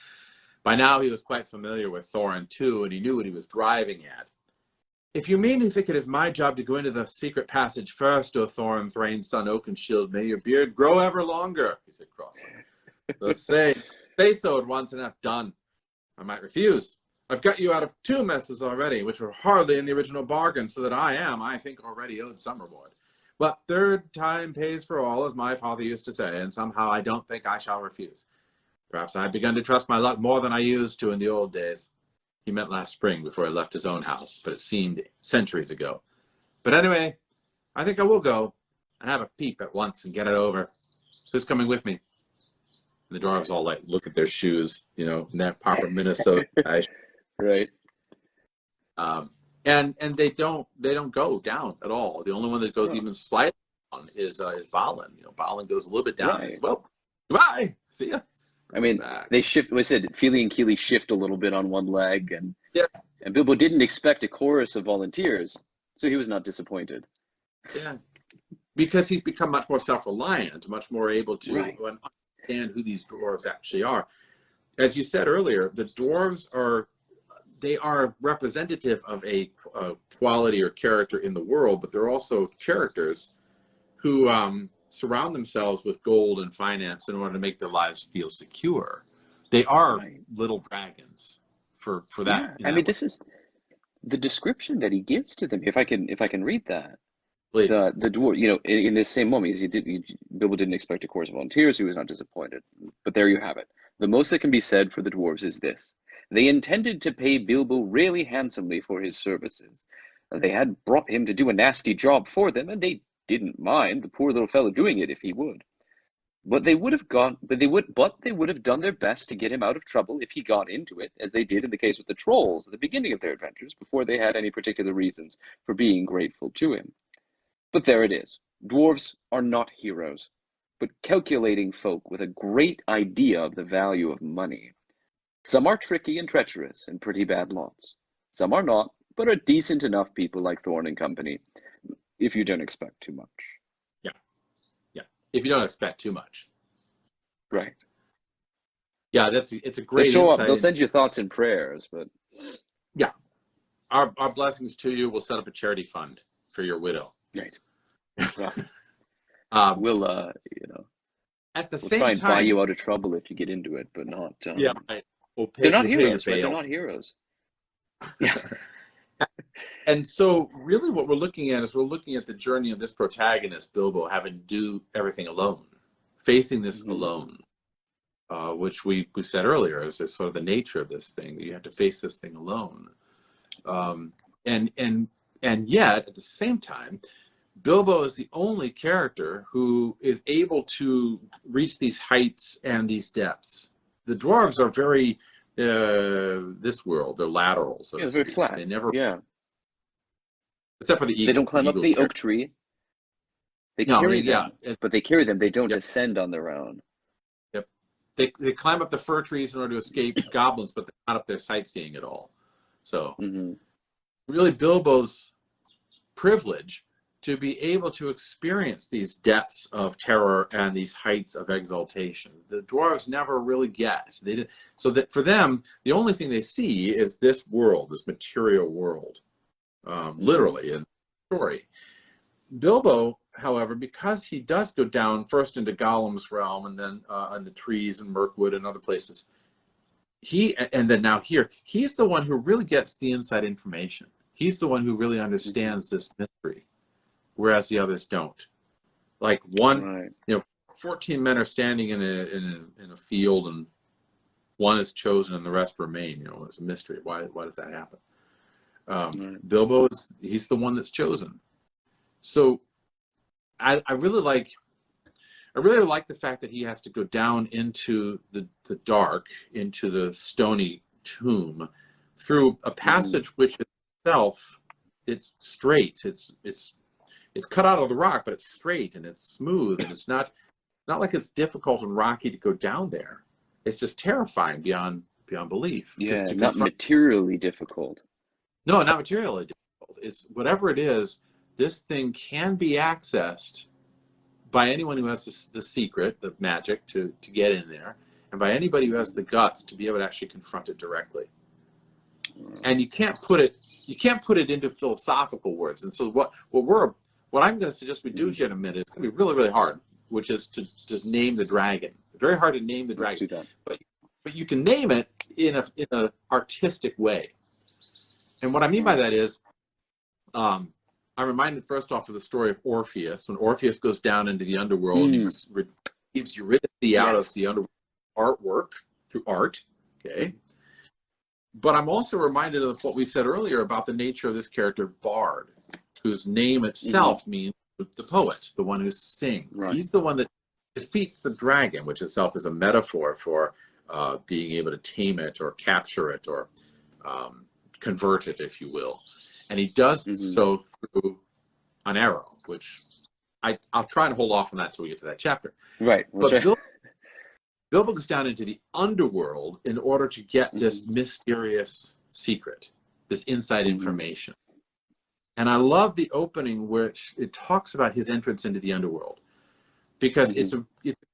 by now he was quite familiar with Thorin too, and he knew what he was driving at. If you mean to think it is my job to go into the secret passage first, O Thorin, Thrain's son, Oakenshield, may your beard grow ever longer, he said crossly. So say so at once and have done. I might refuse. I've got you out of 2 messes already, which were hardly in the original bargain, so that I think, already owed some reward. But 3rd time pays for all, as my father used to say, and somehow I don't think I shall refuse. Perhaps I have begun to trust my luck more than I used to in the old days. He meant last spring before I left his own house, but it seemed centuries ago. But anyway, I think I will go and have a peep at once and get it over. Who's coming with me? And the dwarves all like look at their shoes, you know, in that proper Minnesota. Right. And they don't go down at all. The only one that goes even slightly down is Balin. You know, Balin goes a little bit down. Right. Says, well, goodbye. See ya. I mean, they shift. We said Feely and Keely shift a little bit on one leg, and Bilbo didn't expect a chorus of volunteers, so he was not disappointed. Yeah, because he's become much more self-reliant, much more able to understand who these dwarves actually are. As you said earlier, the dwarves are representative of a quality or character in the world, but they're also characters who surround themselves with gold and finance in order to make their lives feel secure. They are little dragons for that. Yeah. I mean, this is the description that he gives to them. If I can read that. Please. The dwarf, you know, in this same moment, Bilbo didn't expect a chorus of volunteers. He was not disappointed. But there you have it. The most that can be said for the dwarves is this: they intended to pay Bilbo really handsomely for his services. They had brought him to do a nasty job for them, and they didn't mind the poor little fellow doing it if he would. But they would have done their best to get him out of trouble if he got into it, as they did in the case with the trolls at the beginning of their adventures, before they had any particular reasons for being grateful to him. But there it is. Dwarves are not heroes, but calculating folk with a great idea of the value of money. Some are tricky and treacherous and pretty bad lots. Some are not, but are decent enough people like Thorn and company, if you don't expect too much. Yeah. If you don't expect too much. Right. Yeah, it's a great They'll show insight. up. They'll send you thoughts and prayers, but yeah. Our blessings to you. We'll set up a charity fund for your widow. Right. Well, we'll you know, at the we'll same try and time buy you out of trouble if you get into it, but not. They're not heroes, right? They're not heroes. Yeah. And so really what we're looking at is the journey of this protagonist, Bilbo, having to do everything alone, facing this alone, which we said earlier is sort of the nature of this thing, that you have to face this thing alone. And yet, at the same time, Bilbo is the only character who is able to reach these heights and these depths. The dwarves are very this world, they're lateral, so it's very flat. They never, except for the eagles. They don't climb up the oak tree. They carry them, but they carry them. They don't descend on their own. Yep. They climb up the fir trees in order to escape goblins, but they're not up there sightseeing at all. So really Bilbo's privilege to be able to experience these depths of terror and these heights of exaltation. The dwarves never really get. They did, so that for them, the only thing they see is this world, this material world, literally in the story. Bilbo, however, because he does go down first into Gollum's realm and then in the trees and Mirkwood and other places, and then now here, he's the one who really gets the inside information. He's the one who really understands this mystery, whereas the others don't. Like 14 men are standing in a field, and one is chosen and the rest remain. You know, it's a mystery. Why does that happen? Bilbo he's the one that's chosen. So I really like. I really like the fact that he has to go down into the dark, into the stony tomb, through a passage which itself, it's straight. It's cut out of the rock, but it's straight and it's smooth, and it's not like it's difficult and rocky to go down there. It's just terrifying beyond belief. Yeah, Just to not confront. materially difficult. No, not materially difficult. It's whatever it is. This thing can be accessed by anyone who has the secret, the magic to get in there, and by anybody who has the guts to be able to actually confront it directly. And you can't put it into philosophical words. And so what I'm going to suggest we do here in a minute, it's going to be really, really hard, which is to just name the dragon. Very hard to name the dragon, but you can name it in a artistic way. And what I mean by that is, I'm reminded first off of the story of Orpheus. When Orpheus goes down into the underworld, and he receives Eurydice out of the underworld artwork through art. Okay. But I'm also reminded of what we said earlier about the nature of this character, Bard, whose name itself means the poet, the one who sings. Right. He's the one that defeats the dragon, which itself is a metaphor for being able to tame it or capture it or convert it, if you will. And he does so through an arrow, which I'll try and hold off on that until we get to that chapter. Right. But Bilbo goes down into the underworld in order to get this mysterious secret, this inside information. And I love the opening where it talks about his entrance into the underworld, because it's a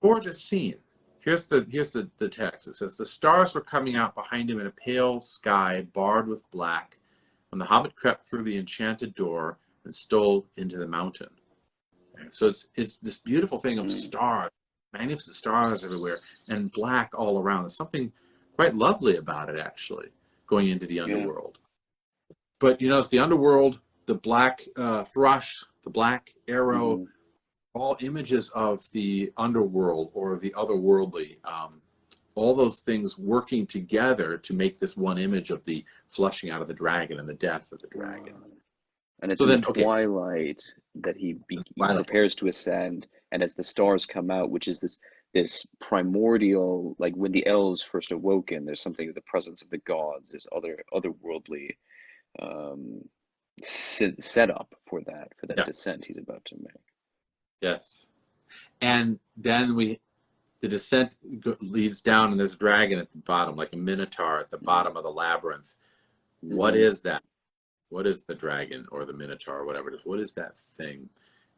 gorgeous scene. Here's the text. It says, "The stars were coming out behind him in a pale sky barred with black, when the Hobbit crept through the enchanted door and stole into the mountain." And so it's this beautiful thing of stars, magnificent stars everywhere, and black all around. There's something quite lovely about it, actually, going into the underworld. But it's the underworld, the black thrush, the black arrow, all images of the underworld or the otherworldly. All those things working together to make this one image of the flushing out of the dragon and the death of the dragon. And it's in the twilight that he prepares to ascend, and as the stars come out, which is this primordial, like when the elves first awoken, there's something of the presence of the gods, there's otherworldly set up for that descent he's about to make. Yes. And then the descent leads down, and there's a dragon at the bottom, like a minotaur at the bottom of the labyrinth. What is that? What is the dragon or the minotaur or whatever it is? What is that thing?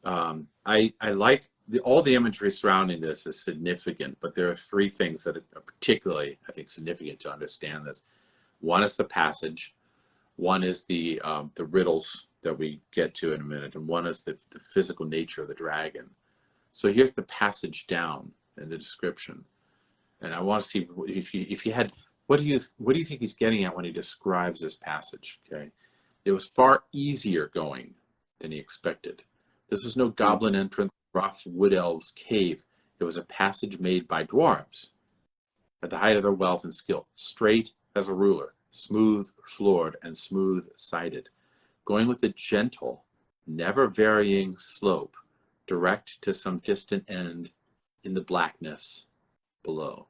I like all the imagery surrounding this is significant, but there are three things that are particularly, I think, significant to understand this. One is the passage. One is the riddles that we get to in a minute, and one is the physical nature of the dragon. So here's the passage down in the description, and I want to see if you had what do you think he's getting at when he describes this passage? Okay, it was far easier going than he expected. This is no goblin entrance, rough wood elves cave. It was a passage made by dwarves at the height of their wealth and skill, straight as a ruler, smooth floored and smooth sided, going with a gentle, never varying slope, direct to some distant end in the blackness below.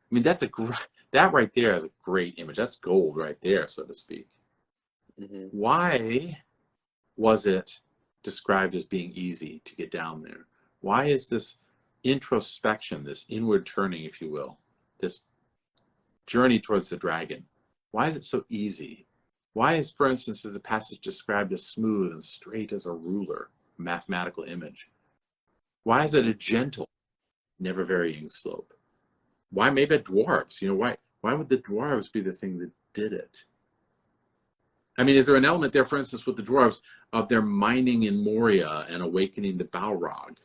I mean, that right there is a great image. That's gold right there, so to speak. Why was it described as being easy to get down there? Why is this introspection, this inward turning, if you will, this journey towards the dragon, why is it so easy? Why is, for instance, is a passage described as smooth and straight as a ruler, a mathematical image? Why is it a gentle, never varying slope? Why maybe dwarves? Why would the dwarves be the thing that did it? I mean, is there an element there, for instance, with the dwarves of their mining in Moria and awakening the Balrog?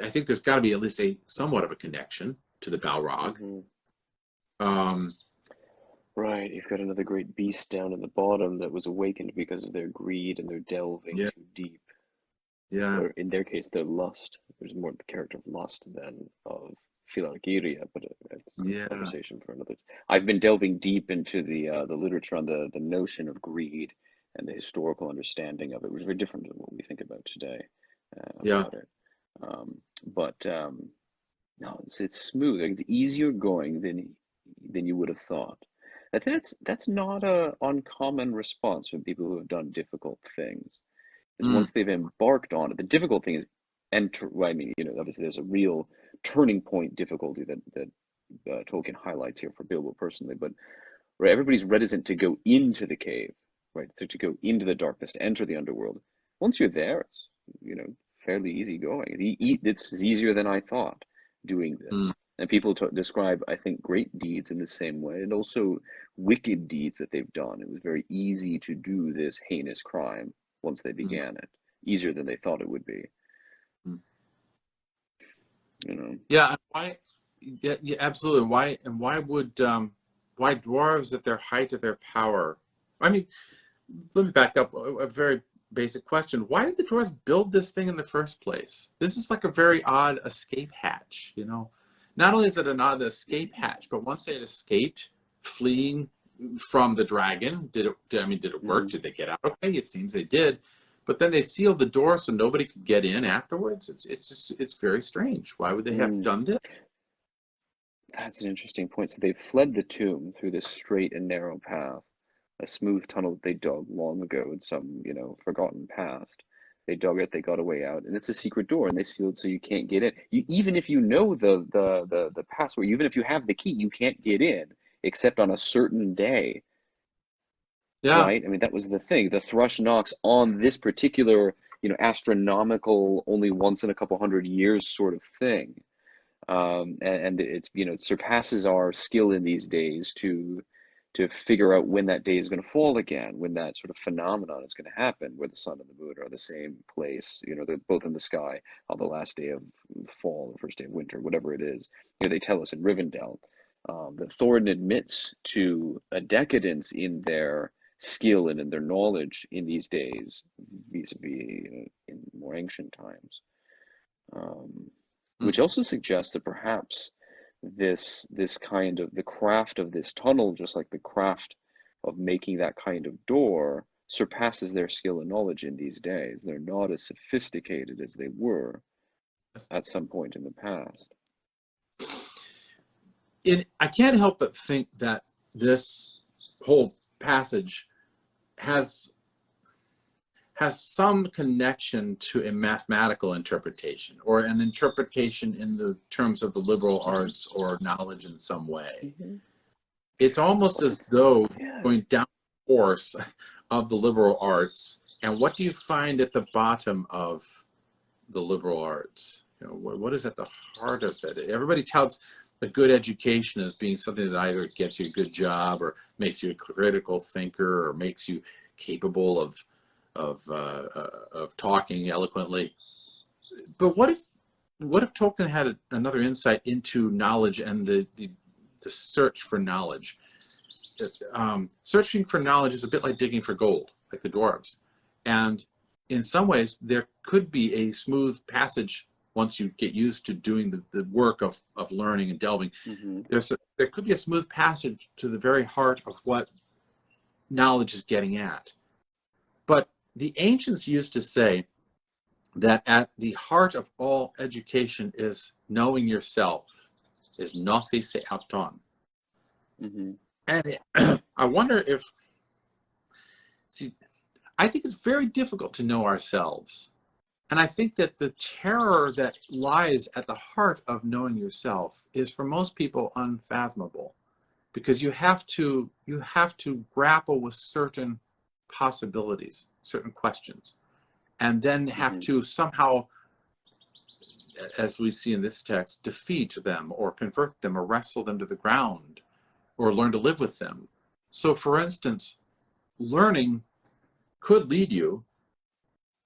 I think there's got to be at least somewhat of a connection to the Balrog. Right, you've got another great beast down at the bottom that was awakened because of their greed and their delving too deep. Yeah. Or in their case, their lust. There's more the character of lust than of philargyria, but it's a conversation for another. I've been delving deep into the literature on the notion of greed and the historical understanding of it was very different than what we think about today Yeah. about it. But no, it's smooth. Like, it's easier going than you would have thought. I think that's not a uncommon response from people who have done difficult things. Because Mm. once they've embarked on it, the difficult thing is well, I mean, obviously there's a real turning point difficulty that Tolkien highlights here for Bilbo personally, but where everybody's reticent to go into the cave, right? To go into the darkness, to enter the underworld. Once you're there, it's, fairly easy going. It's easier than I thought doing this. Mm. And people describe, I think, great deeds in the same way, and also wicked deeds that they've done. It was very easy to do this heinous crime once they Mm. began it, easier than they thought it would be. Mm. Yeah, why? Yeah, absolutely. Why would why dwarves at their height of their power? I mean, let me back up a very basic question. Why did the dwarves build this thing in the first place? This is like a very odd escape hatch, Not only is it an odd escape hatch, but once they had escaped, fleeing from the dragon, did it work? Did they get out okay? It seems they did. But then they sealed the door so nobody could get in afterwards. It's very strange. Why would they have done this? That's an interesting point. So they fled the tomb through this straight and narrow path, a smooth tunnel that they dug long ago in some, forgotten past. They dug it, they got a way out, and it's a secret door, and they sealed so you can't get in. Even if you know the password, even if you have the key, you can't get in except on a certain day. Yeah. Right? I mean, that was the thing. The thrush knocks on this particular, astronomical, only once in a couple hundred years sort of thing. And it's, it surpasses our skill in these days to figure out when that day is going to fall again, when that sort of phenomenon is going to happen, where the sun and the moon are the same place, they're both in the sky on the last day of fall, the first day of winter, whatever it is. They tell us in Rivendell that Thorin admits to a decadence in their skill and in their knowledge in these days, vis-a-vis in more ancient times. Which also suggests that perhaps this kind of the craft of this tunnel, just like the craft of making that kind of door, surpasses their skill and knowledge in these days. They're not as sophisticated as they were at some point in the past. I can't help but think that this whole passage has some connection to a mathematical interpretation, or an interpretation in the terms of the liberal arts or knowledge in some way. It's almost as though going down the course of the liberal arts, and what do you find at the bottom of the liberal arts? What is at the heart of it? Everybody touts a good education as being something that either gets you a good job or makes you a critical thinker or makes you capable of talking eloquently. But what if Tolkien had another insight into knowledge and the search for knowledge? Searching for knowledge is a bit like digging for gold, like the dwarves. And in some ways, there could be a smooth passage once you get used to doing the work of learning and delving. There could be a smooth passage to the very heart of what knowledge is getting at. But the ancients used to say that at the heart of all education is knowing yourself, is gnose se auton. And I wonder if, I think it's very difficult to know ourselves. And I think that the terror that lies at the heart of knowing yourself is for most people unfathomable, because you have to grapple with certain possibilities, certain questions, and then have to somehow, as we see in this text, defeat them or convert them or wrestle them to the ground or learn to live with them. So for instance, learning could lead you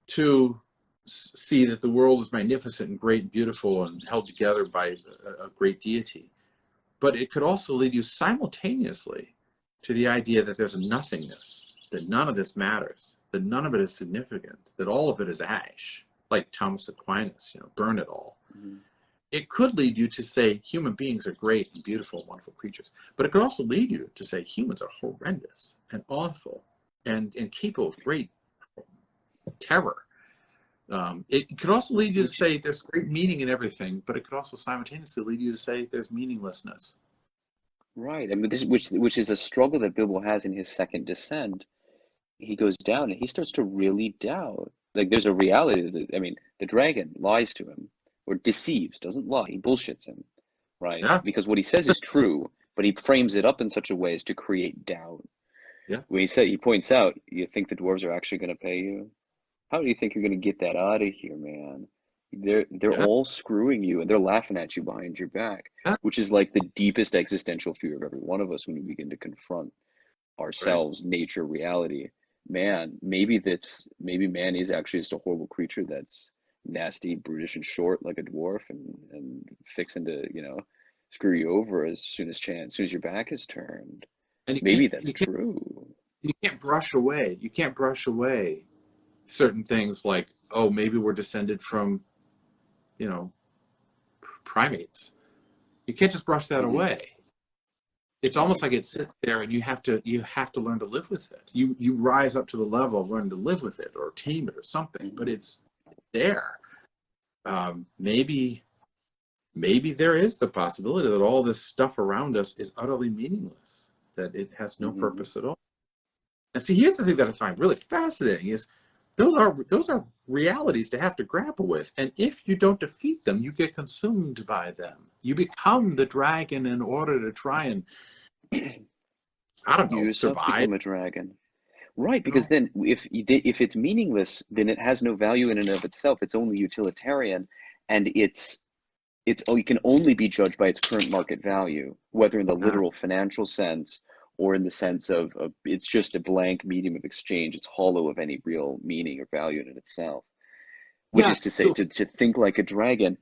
to see that the world is magnificent and great and beautiful and held together by a great deity. But it could also lead you simultaneously to the idea that there's a nothingness, that none of this matters, that none of it is significant, that all of it is ash, like Thomas Aquinas, burn it all. It could lead you to say human beings are great and beautiful and wonderful creatures, but it could also lead you to say humans are horrendous and awful and capable of great terror. It could also lead you to say there's great meaning in everything, but it could also simultaneously lead you to say there's meaninglessness. Right. I mean, this which is a struggle that Bilbo has in his second descent. He goes down and he starts to really doubt. Like there's a reality that, I mean, the dragon lies to him or deceives, doesn't lie, he bullshits him, right? Yeah. Because what he says is true, but he frames it up in such a way as to create doubt. Yeah. When he points out, you think the dwarves are actually going to pay you? How do you think you're going to get that out of here, man? They're all screwing you and they're laughing at you behind your back, which is like the deepest existential fear of every one of us when we begin to confront ourselves, nature, reality. Man, maybe man is actually just a horrible creature that's nasty, brutish, and short like a dwarf, and fixing to, screw you over as soon as your back is turned. And Maybe that's true. You can't brush away. You can't brush away certain things like, oh, maybe we're descended from, primates. You can't just brush that away. It's almost like it sits there, and you have to learn to live with it. You rise up to the level of learning to live with it or tame it or something, but it's there. Maybe there is the possibility that all this stuff around us is utterly meaningless, that it has no purpose at all. And see, here's the thing that I find really fascinating is those are realities to have to grapple with. And if you don't defeat them, you get consumed by them. You become the dragon in order to try and, I don't know, survive. Become a dragon. Right, because then if it's meaningless, then it has no value in and of itself. It's only utilitarian, and it can only be judged by its current market value, whether in the literal financial sense or in the sense of it's just a blank medium of exchange. It's hollow of any real meaning or value in itself. Which is to say, to think like a dragon.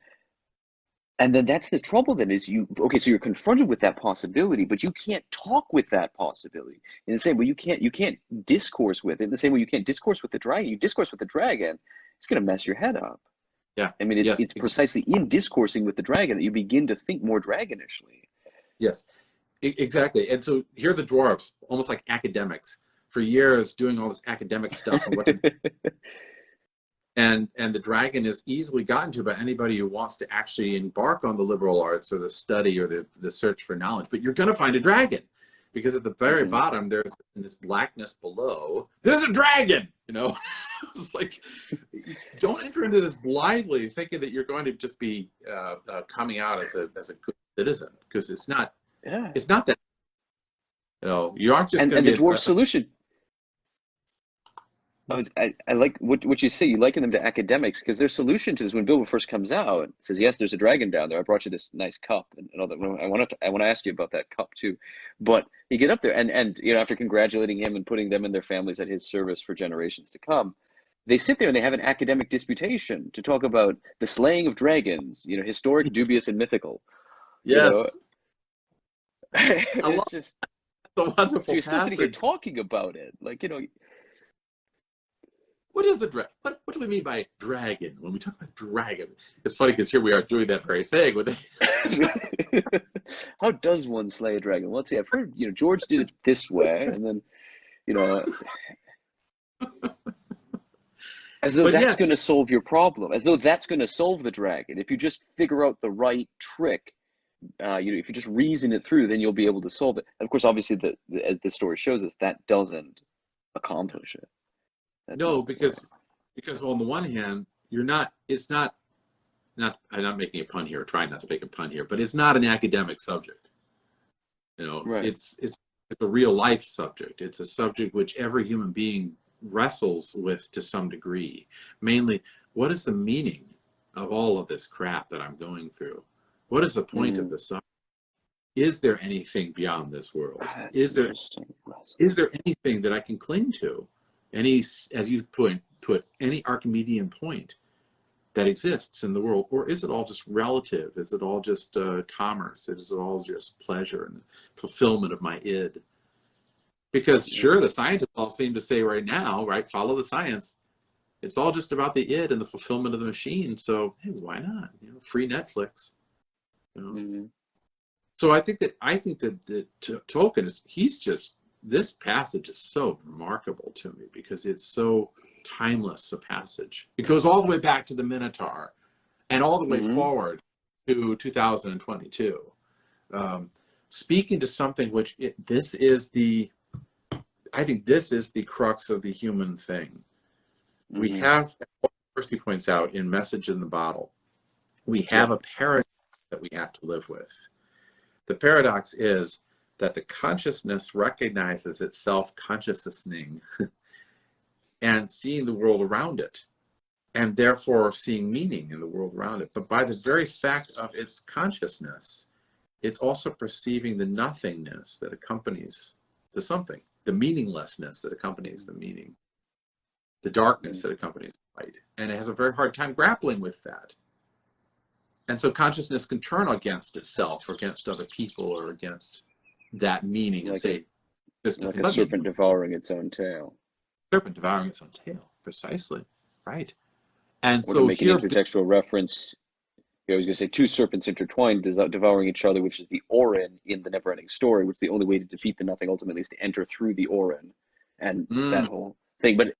And then that's the trouble then is so you're confronted with that possibility, but you can't talk with that possibility. In the same way, you can't discourse with it. In the same way, you can't discourse with the dragon. You discourse with the dragon, it's going to mess your head up. Yeah. I mean, it's precisely in discoursing with the dragon that you begin to think more dragonishly. Yes, exactly. And so here are the dwarves, almost like academics, for years doing all this academic stuff and what to and the dragon is easily gotten to by anybody who wants to actually embark on the liberal arts or the study or the search for knowledge. But you're going to find a dragon, because at the very bottom, there's, in this blackness below, there's a dragon. It's like, don't enter into this blindly thinking that you're going to just be coming out as a good citizen, because it's not. Yeah. It's not that. You aren't just. And the dwarf solution. I like what you say. You liken them to academics, because their solution to this, when Bilbo first comes out, says, "Yes, there's a dragon down there. I brought you this nice cup and all that." I want to ask you about that cup too, but you get up there and after congratulating him and putting them and their families at his service for generations to come, they sit there and they have an academic disputation to talk about the slaying of dragons, historic, dubious, and mythical. Yes, it's just a wonderful. So you're still sitting here talking about it, like What is a dragon? What do we mean by dragon? When we talk about dragon, it's funny because here we are doing that very thing. How does one slay a dragon? Well, let's see. I've heard, George did it this way, and then, as though that's going to solve your problem, as though that's going to solve the dragon. If you just figure out the right trick, if you just reason it through, then you'll be able to solve it. And of course, obviously, as the story shows us, that doesn't accomplish it. No, because on the one hand, it's not, I'm not making a pun here, or trying not to make a pun here, but it's not an academic subject. Right. It's a real life subject. It's a subject which every human being wrestles with to some degree. Mainly, what is the meaning of all of this crap that I'm going through? What is the point of the subject? Is there anything beyond this world? Is there anything that I can cling to? Any, as you put, any Archimedean point that exists in the world, or is it all just relative? Is it all just commerce? Is it all just pleasure and fulfillment of my id? Because sure, the scientists all seem to say right now, right, follow the science. It's all just about the id and the fulfillment of the machine. So hey, why not? Free Netflix. So I think that Tolkien he's just this passage is so remarkable to me because it's so timeless a passage. It goes all the way back to the Minotaur and all the way forward to 2022. Speaking to something which I think this is the crux of the human thing. We have, Percy points out in Message in the Bottle, we have a paradox that we have to live with. The paradox is that the consciousness recognizes itself consciousnessing and seeing the world around it, and therefore seeing meaning in the world around it. But by the very fact of its consciousness, it's also perceiving the nothingness that accompanies the something, the meaninglessness that accompanies the meaning, the darkness that accompanies the light. And it has a very hard time grappling with that. And so consciousness can turn against itself or against other people or against that meaning and say, there's nothing like a serpent devouring its own tail. Serpent devouring its own tail, precisely, right? And or so to make an intertextual reference, I was going to say two serpents intertwined, devouring each other, which is the Orin in the Neverending Story, which the only way to defeat the nothing ultimately is to enter through the Orin and that whole thing. But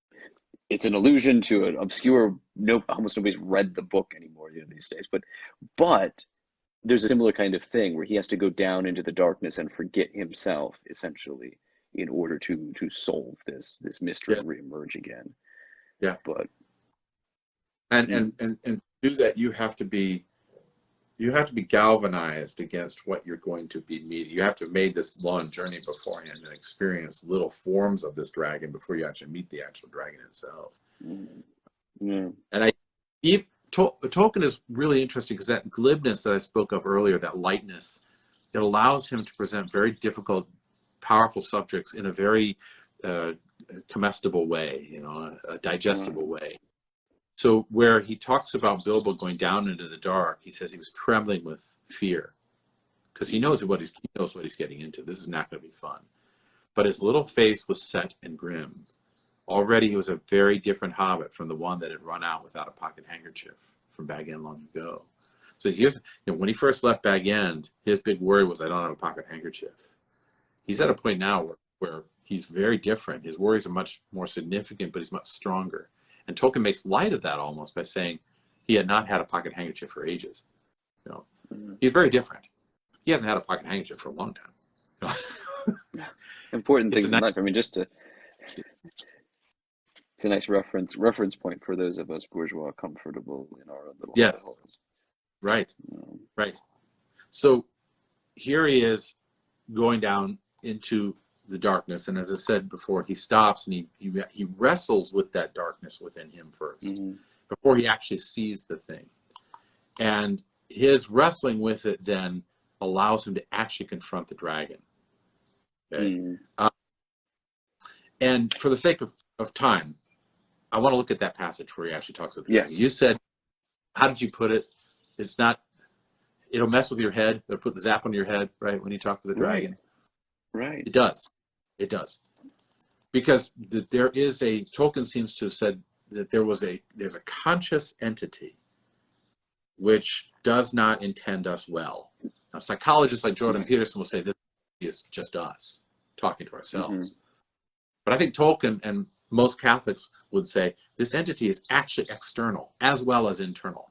it's an allusion to an obscure, almost nobody's read the book anymore these days. But there's a similar kind of thing where he has to go down into the darkness and forget himself, essentially, in order to solve this mystery and reemerge again. Yeah. But and to do that, you have to be galvanized against what you're going to be meeting. You have to have made this long journey beforehand and experience little forms of this dragon before you actually meet the actual dragon itself. And Tolkien is really interesting because that glibness that I spoke of earlier, that lightness, it allows him to present very difficult, powerful subjects in a very comestible way, a digestible way. So where he talks about Bilbo going down into the dark, he says he was trembling with fear because he knows what he's getting into. This is not going to be fun. But his little face was set and grim. Already he was a very different hobbit from the one that had run out without a pocket handkerchief from Bag End long ago. So here's, when he first left Bag End, his big worry was, I don't have a pocket handkerchief. He's at a point now where he's very different. His worries are much more significant, but he's much stronger. And Tolkien makes light of that almost by saying he had not had a pocket handkerchief for ages. He's very different. He hasn't had a pocket handkerchief for a long time. Important things in life. I mean, it's a nice reference point for those of us bourgeois comfortable in our little holes. Right. So here he is going down into the darkness, and as I said before, he stops and he wrestles with that darkness within him first before he actually sees the thing, and his wrestling with it then allows him to actually confront the dragon. And for the sake of time, I want to look at that passage where he actually talks with the dragon. You said, how did you put it? It's not, it'll mess with your head. It'll put the zap on your head, right, when you talk to the dragon. Right. It does. Because Tolkien seems to have said that there's a conscious entity which does not intend us well. Now, psychologists like Jordan Peterson will say this is just us talking to ourselves. But I think Tolkien and most Catholics would say this entity is actually external as well as internal.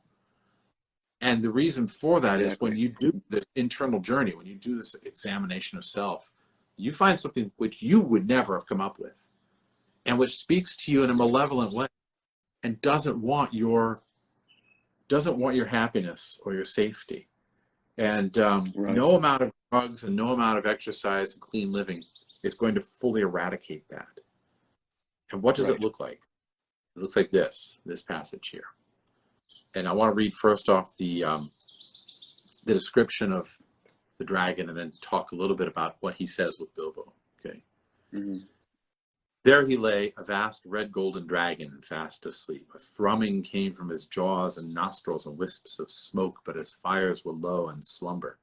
And the reason for that is when you do this internal journey, when you do this examination of self, you find something which you would never have come up with and which speaks to you in a malevolent way and doesn't want your happiness or your safety. And no amount of drugs and no amount of exercise and clean living is going to fully eradicate that. And what does it look like? It looks like this passage here. And I want to read first off the description of the dragon and then talk a little bit about what he says with Bilbo. Okay. There he lay, a vast red golden dragon, fast asleep. A thrumming came from his jaws and nostrils and wisps of smoke, but his fires were low in slumber.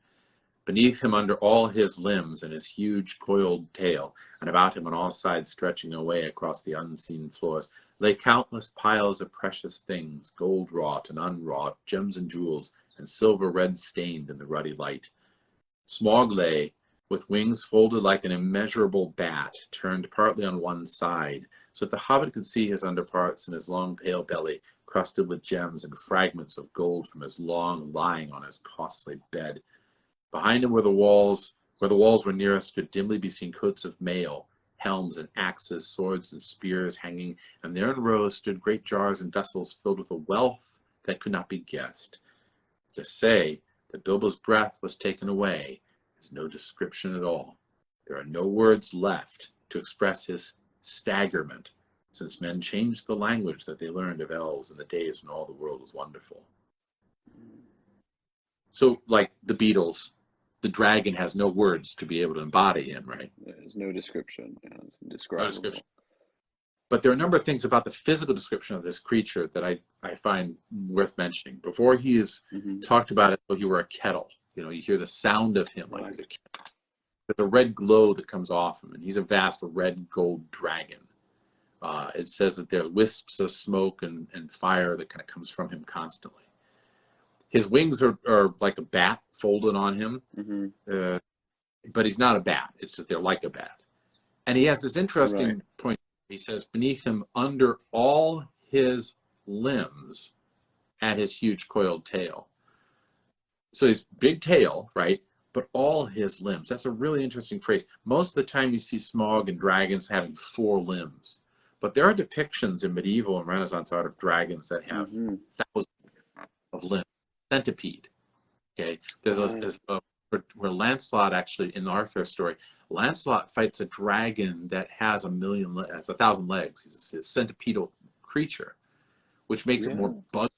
Beneath him, under all his limbs and his huge coiled tail, and about him on all sides stretching away across the unseen floors, lay countless piles of precious things, gold wrought and unwrought, gems and jewels, and silver red stained in the ruddy light. Smaug lay with wings folded like an immeasurable bat, turned partly on one side, so that the hobbit could see his underparts and his long pale belly, crusted with gems and fragments of gold from his long lying on his costly bed. Behind him were the walls, where the walls were nearest, could dimly be seen coats of mail, helms and axes, swords and spears hanging, and there in rows stood great jars and vessels filled with a wealth that could not be guessed. To say that Bilbo's breath was taken away is no description at all. There are no words left to express his staggerment, since men changed the language that they learned of elves in the days when all the world was wonderful. So, like the Beatles, the dragon has no words to be able to embody him, right? There's no description. Yeah, it's indescribable. No description. But there are a number of things about the physical description of this creature that I find worth mentioning. Before he is talked about it, like he were a kettle. You know, you hear the sound of him like he's a kettle. With a red glow that comes off him, and he's a vast red gold dragon. It says that there's wisps of smoke and fire that kind of comes from him constantly. His wings are like a bat folded on him, but he's not a bat. It's just they're like a bat. And he has this interesting point. He says, beneath him, under all his limbs, at his huge coiled tail. So his big tail, right? But all his limbs. That's a really interesting phrase. Most of the time you see Smaug and dragons having 4 limbs. But there are depictions in medieval and Renaissance art of dragons that have thousands of limbs. Centipede. Okay, there's where Lancelot actually in Arthur's story, Lancelot fights a dragon that has 1,000 legs. He's a centipedal creature, which makes it more bug.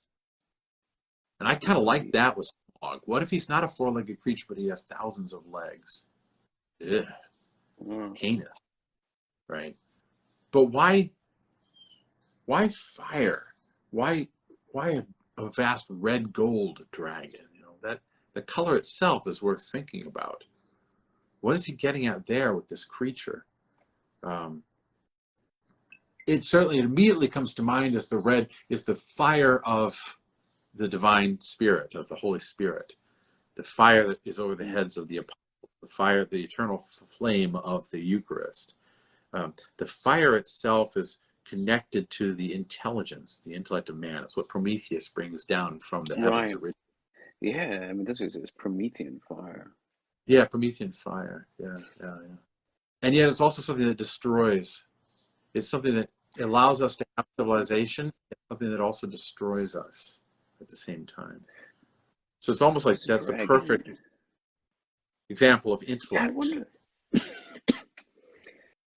And I kind of like that with Smaug. What if he's not a 4-legged creature, but he has thousands of legs? Ugh. Heinous, right? But why fire? Why a vast red gold dragon? You know, that the color itself is worth thinking about. What is he getting at there with this creature? It certainly immediately comes to mind as the red is the fire of the divine spirit, of the Holy Spirit, the fire that is over the heads of the apostles, the fire, the eternal flame of the Eucharist. The fire itself is connected to the intelligence, the intellect of man. It's what Prometheus brings down from the heavens originally. Yeah, I mean, this is Promethean fire. Yeah, Promethean fire. Yeah. And yet it's also something that destroys. It's something that allows us to have civilization. It's something that also destroys us at the same time. So it's almost like that's the perfect example of intellect.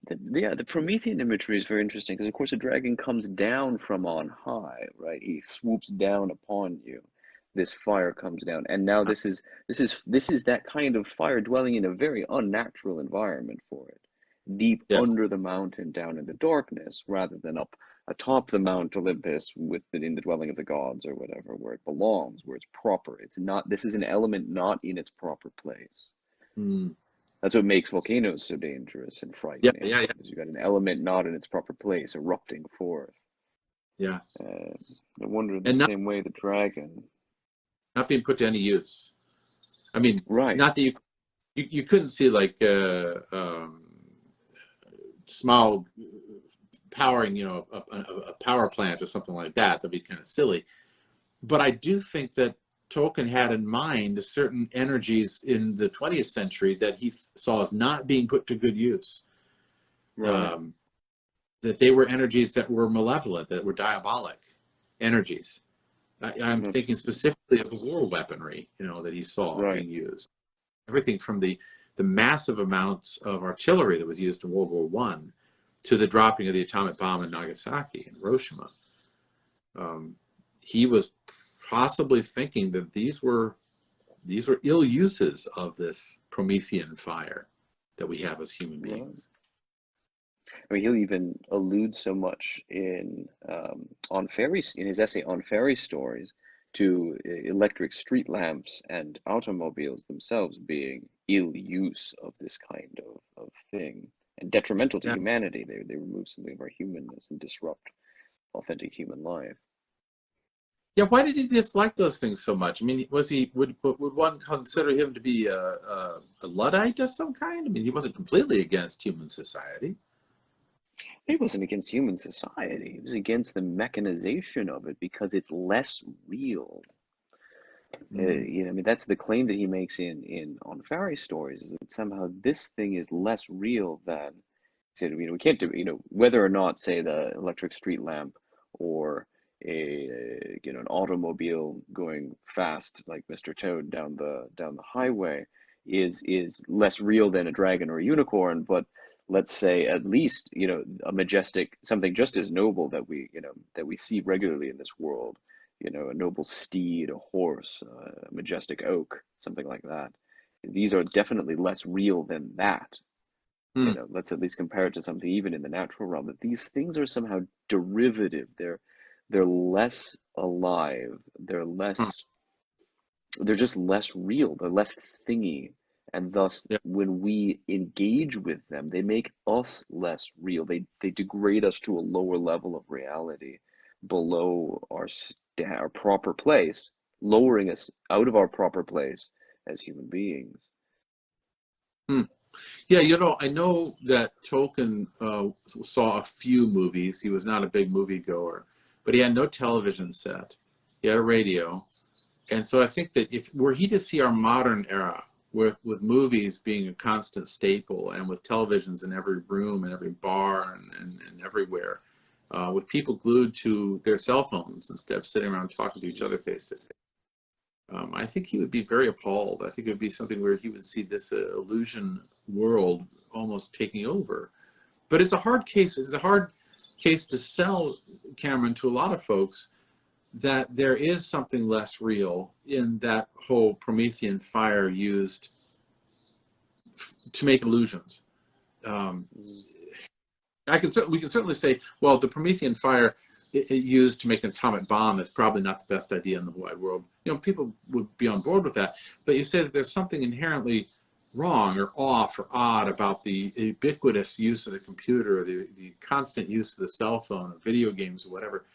The Promethean imagery is very interesting because, of course, a dragon comes down from on high, right? He swoops down upon you. This fire comes down, and now this is that kind of fire dwelling in a very unnatural environment for it, deep under the mountain, down in the darkness, rather than up atop the Mount Olympus in the dwelling of the gods or whatever, where it belongs, where it's proper. It's not. This is an element not in its proper place. That's what makes volcanoes so dangerous and frightening. Yeah. Because you got an element not in its proper place, erupting forth. Yeah. I wonder in the same way the dragon. Not being put to any use. I mean, not that you couldn't see like Smaug powering, you know, a power plant or something like that. That'd be kind of silly. But I do think that Tolkien had in mind certain energies in the 20th century that he saw as not being put to good use. That they were energies that were malevolent, that were diabolic energies. I'm thinking specifically of the war weaponry, you know, that he saw being used. Everything from the massive amounts of artillery that was used in World War I to the dropping of the atomic bomb in Nagasaki and Hiroshima. He was possibly thinking that these were ill uses of this Promethean fire that we have as human beings. I mean, he'll even allude so much in his essay on fairy stories to electric street lamps and automobiles themselves being ill use of this kind of thing and detrimental to humanity. They remove something of our humanness and disrupt authentic human life. Yeah, why did he dislike those things so much? I mean, would one consider him to be a Luddite of some kind? I mean, he wasn't completely against human society. He wasn't against human society. He was against the mechanization of it because it's less real. Mm. You know, I mean, that's the claim that he makes in on fairy stories, is that somehow this thing is less real than, so, you know, we can't do, you know, whether or not, say, the electric street lamp or you know, an automobile going fast like Mr. Toad down the highway is less real than a dragon or a unicorn, but let's say at least, you know, a majestic, something just as noble that we, you know, that we see regularly in this world, you know, a noble steed, a horse, a majestic oak, something like that. These are definitely less real than that. You Mm. know, let's at least compare it to something even in the natural realm, that these things are somehow derivative. They're less alive. Mm. They're just less real. They're less thingy. And thus, Yeah. when we engage with them, they make us less real. They degrade us to a lower level of reality, below our proper place, lowering us out of our proper place as human beings. Mm. Yeah, you know, I know that Tolkien saw a few movies. He was not a big movie goer, but he had no television set. He had a radio. And so I think that if were he to see our modern era with movies being a constant staple and with televisions in every room and every bar and everywhere, with people glued to their cell phones instead of sitting around talking to each other face to face, I think he would be very appalled. I think it would be something where he would see this illusion world almost taking over. But it's a hard case. It's a hard case to sell, Cameron, to a lot of folks, that there is something less real in that whole Promethean fire used to make illusions. Um, we can certainly say, well, the Promethean fire it used to make an atomic bomb is probably not the best idea in the whole wide world. You know, people would be on board with that. But you say that there's something inherently wrong or off or odd about the ubiquitous use of the computer, or the constant use of the cell phone or video games or whatever.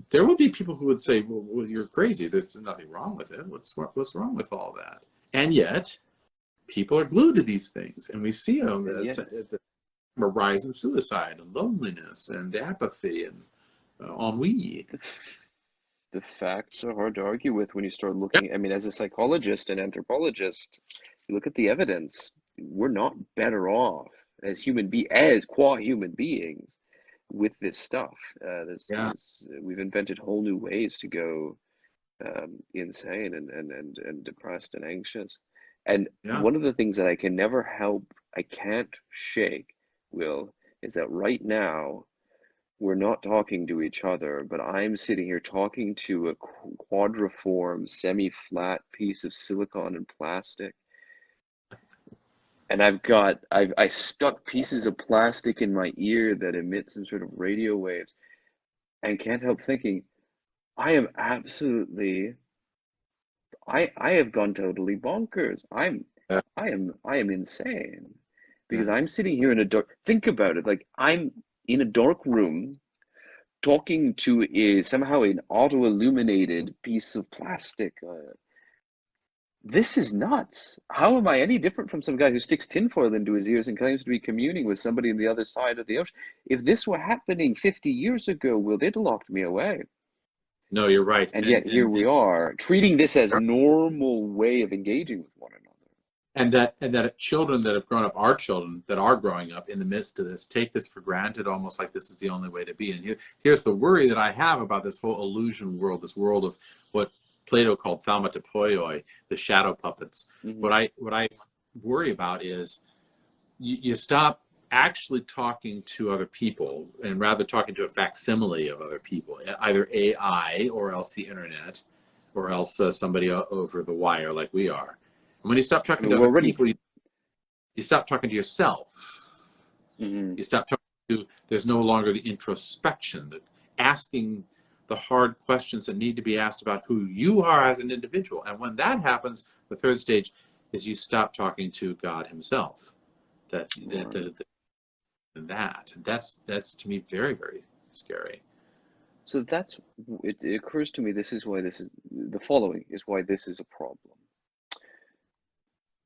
There would be people who would say, well, you're crazy. There's nothing wrong with it. What's wrong with all that? And yet, people are glued to these things. And we see them a rise in suicide and loneliness and apathy and ennui. The facts are hard to argue with when you start Yep. looking. I mean, as a psychologist and anthropologist, you look at the evidence. We're not better off as qua human beings with this stuff. Yeah. We've invented whole new ways to go insane and depressed and anxious. And Yeah. one of the things that I can't shake, Will, is that right now we're not talking to each other, but I'm sitting here talking to a quadriform, semi-flat piece of silicon and plastic. And I stuck pieces of plastic in my ear that emit some sort of radio waves, and can't help thinking, I am absolutely, I have gone totally bonkers. Yeah. I am insane, Yeah. because I'm sitting here in a dark, think about it, like I'm in a dark room talking to somehow an auto-illuminated piece of plastic. This is nuts. How am I any different from some guy who sticks tinfoil into his ears and claims to be communing with somebody on the other side of the ocean? If this were happening 50 years ago, well, they'd locked me away. No, you're right. And yet here we are, treating this as normal way of engaging with one another. And that children that have grown up, our children that are growing up in the midst of this, take this for granted, almost like this is the only way to be. And here's the worry that I have about this whole illusion world, this world of what Plato called thaumatopoioi, the shadow puppets. Mm-hmm. What I worry about is you stop actually talking to other people and rather talking to a facsimile of other people, either AI or else the internet, or else somebody over the wire like we are. And when you stop talking to other people, you stop talking to yourself. Mm-hmm. You stop talking to, there's no longer the introspection, the asking the hard questions that need to be asked about who you are as an individual. And when that happens, the third stage is you stop talking to God himself. And that's to me very, very scary. So it occurs to me, this is why this is the following is why this is a problem.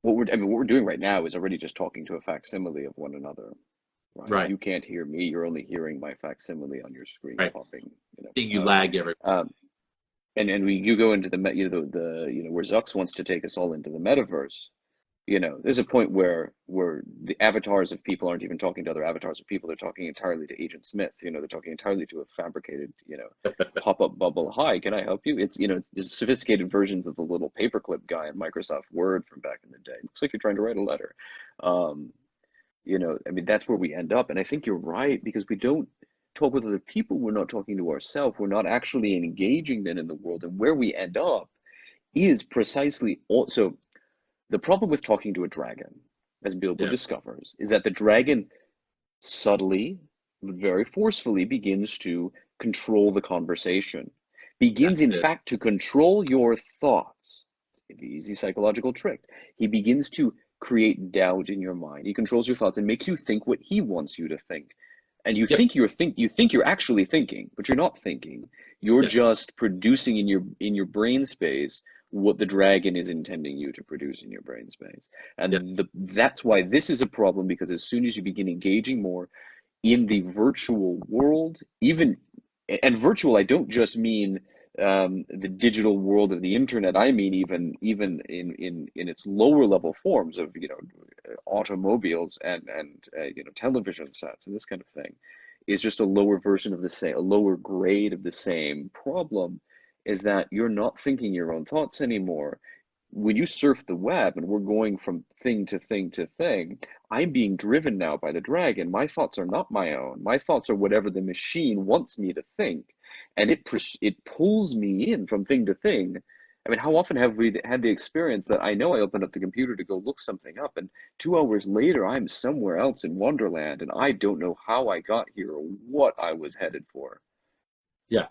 What we're doing right now is already just talking to a facsimile of one another, right? Right. You can't hear me; you're only hearing my facsimile on your screen Right. popping. You lag every. And you go into the where Zucks wants to take us all into the metaverse. There's a point where the avatars of people aren't even talking to other avatars of people. They're talking entirely to Agent Smith. They're talking entirely to a fabricated, pop-up bubble. Hi, can I help you? It's just sophisticated versions of the little paperclip guy in Microsoft Word from back in the day. Looks like you're trying to write a letter. That's where we end up. And I think you're right, because we don't talk with other people. We're not talking to ourselves. We're not actually engaging then in the world. And where we end up is precisely also. The problem with talking to a dragon, as Bilbo discovers, is that the dragon subtly, very forcefully begins to control the conversation, begins in fact to control your thoughts. The easy psychological trick. He begins to create doubt in your mind. He controls your thoughts and makes you think what he wants you to think. And you think you're actually thinking, but you're not thinking. You're just producing in your brain space what the dragon is intending you to produce in your brain space. And that's why this is a problem, because as soon as you begin engaging more in the virtual world, and virtual, I don't just mean the digital world of the internet. I mean even in its lower level forms of automobiles and television sets and this kind of thing, is just a lower version of a lower grade of the same problem. Is that you're not thinking your own thoughts anymore. When you surf the web and we're going from thing to thing to thing, I'm being driven now by the dragon. My thoughts are not my own. My thoughts are whatever the machine wants me to think. And it pulls me in from thing to thing. How often have we had the experience that I know I opened up the computer to go look something up, and 2 hours later, I'm somewhere else in Wonderland, and I don't know how I got here or what I was headed for. Yeah.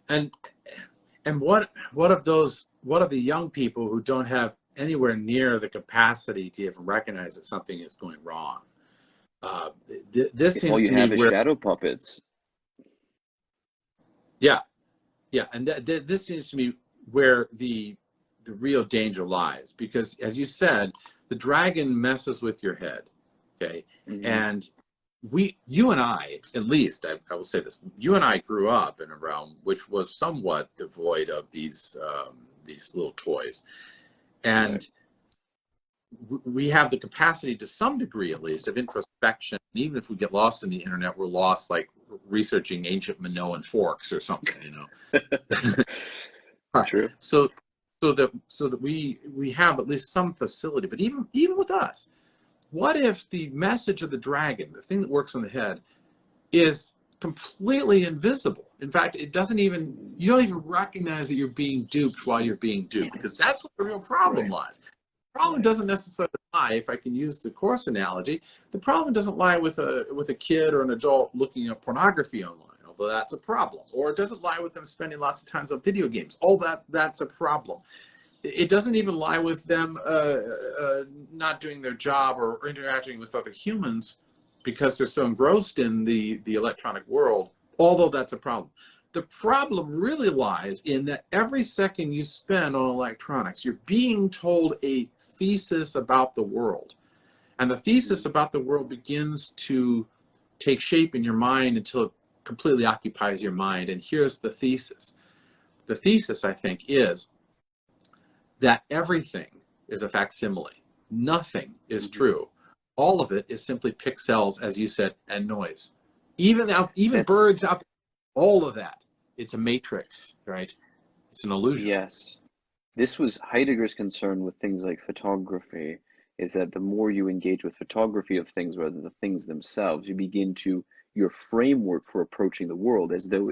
And what of the young people who don't have anywhere near the capacity to even recognize that something is going wrong? This if seems all you to have me is shadow puppets. Yeah, and this seems to me where the real danger lies, because as you said, the dragon messes with your head, okay? And you and I, at least, I will say this, you and I grew up in a realm which was somewhat devoid of these little toys. And we have the capacity, to some degree at least, of introspection. And even if we get lost in the internet, we're lost like researching ancient Minoan forks or something, True. So that we have at least some facility. But even with us, what if the message of the dragon, the thing that works on the head, is completely invisible? In fact, you don't even recognize that you're being duped while you're being duped, because that's what the real problem lies. The problem doesn't necessarily lie, if I can use the course analogy, the problem doesn't lie with a kid or an adult looking at pornography online, although that's a problem. Or it doesn't lie with them spending lots of time on video games. That's a problem. It doesn't even lie with them not doing their job or interacting with other humans because they're so engrossed in the electronic world, although that's a problem. The problem really lies in that every second you spend on electronics, you're being told a thesis about the world. And the thesis about the world begins to take shape in your mind until it completely occupies your mind. And here's the thesis. The thesis, I think, is that everything is a facsimile. Nothing is true. All of it is simply pixels, as you said, and noise. Even birds out, all of that. It's a matrix, right? It's an illusion. Yes. This was Heidegger's concern with things like photography, is that the more you engage with photography of things rather than the things themselves, you begin to, your framework for approaching the world as though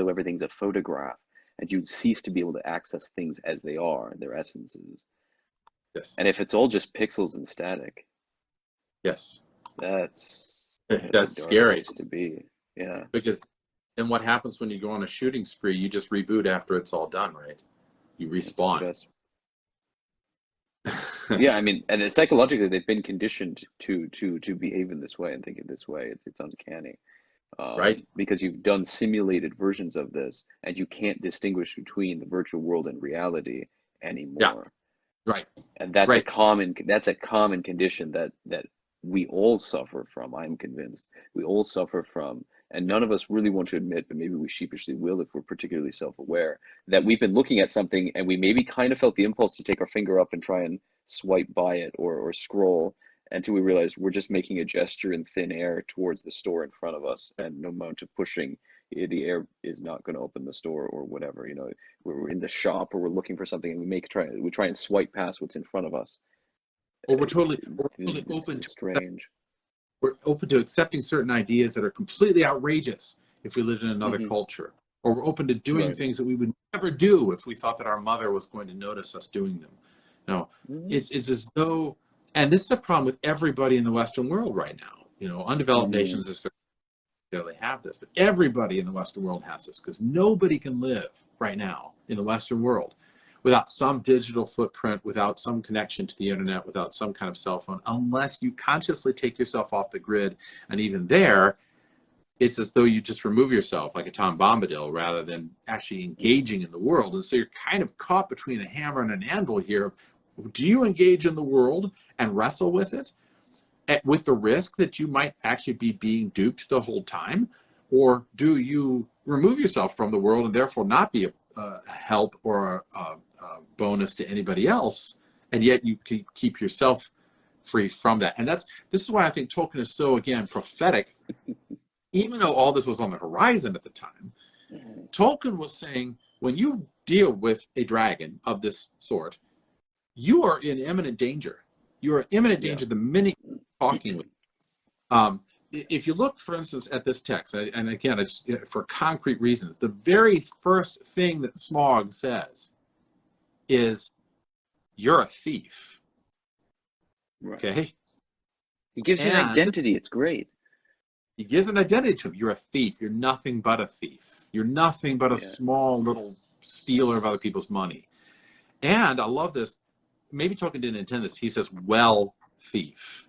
everything's a photograph, and you cease to be able to access things as they are, their essences. Yes. And if it's all just pixels and static, yes, that's scary to be. Yeah. Because then what happens when you go on a shooting spree? You just reboot after it's all done, right? You respawn. Yeah, and psychologically they've been conditioned to behave in this way and think in this way. It's uncanny. Right. because you've done simulated versions of this, and you can't distinguish between the virtual world and reality Yeah. anymore. Right. And that's Right. a common condition that we all suffer from. I'm convinced we all suffer from, and none of us really want to admit, but maybe we sheepishly will if we're particularly self-aware, that we've been looking at something and we maybe kind of felt the impulse to take our finger up and try and swipe by it or scroll until we realize we're just making a gesture in thin air towards the store in front of us, and no amount of pushing, the air is not going to open the store or whatever. We're in the shop or we're looking for something and we try and swipe past what's in front of us. Or we're totally It's open to strange. we're open to accepting certain ideas that are completely outrageous if we lived in another culture, or we're open to doing Right. things that we would never do if we thought that our mother was going to notice us doing them. No, it's as though, and this is a problem with everybody in the Western world right now. Undeveloped nations necessarily have this, but everybody in the Western world has this, because nobody can live right now in the Western world without some digital footprint, without some connection to the internet, without some kind of cell phone, unless you consciously take yourself off the grid. And even there, it's as though you just remove yourself like a Tom Bombadil rather than actually engaging in the world. And so you're kind of caught between a hammer and an anvil here. Do you engage in the world and wrestle with it, with the risk that you might actually be being duped the whole time? Or do you remove yourself from the world and therefore not be a help or a bonus to anybody else, and yet you keep yourself free from that? And this is why I think Tolkien is so, again, prophetic. Even though all this was on the horizon at the time, Tolkien was saying, when you deal with a dragon of this sort, you are in imminent danger. You are in imminent danger the minute you're talking with if you look, for instance, at this text, and again, it's for concrete reasons, the very first thing that Smaug says is, "You're a thief." Right. Okay? He gives you an identity. It's great. He gives an identity to him. You're a thief. You're nothing but a thief. You're nothing but a small little stealer of other people's money. And I love this. Maybe Tolkien didn't intend this. He says, "Well, thief."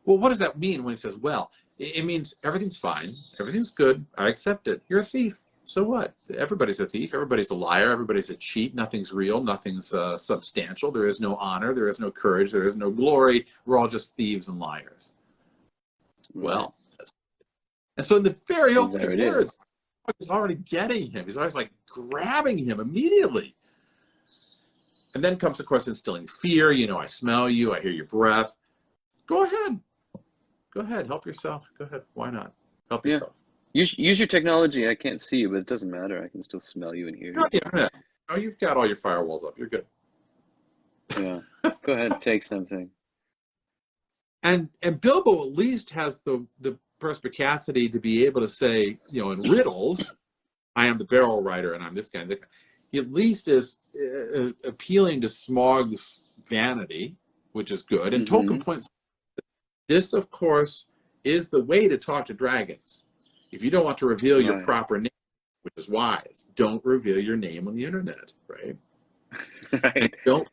Well, what does that mean when he says, well? It means everything's fine. Everything's good. I accept it. You're a thief. So what? Everybody's a thief. Everybody's a liar. Everybody's a cheat. Nothing's real. Nothing's substantial. There is no honor. There is no courage. There is no glory. We're all just thieves and liars. Right. Well, and so in the very opening words, he's already getting him. He's always like grabbing him immediately. And then comes, of course, instilling fear. I smell you. I hear your breath. Go ahead. Go ahead. Help yourself. Go ahead. Why not? Help yourself. Use your technology. I can't see you, but it doesn't matter. I can still smell you and hear you. Oh, you've got all your firewalls up. You're good. Yeah. Go ahead. Take something. And Bilbo at least has the perspicacity to be able to say, in riddles, I am the barrel rider and I'm this guy. He at least is appealing to Smaug's vanity, which is good. And Tolkien points, this, of course, is the way to talk to dragons. If you don't want to reveal your proper name, which is wise, don't reveal your name on the internet, right? And don't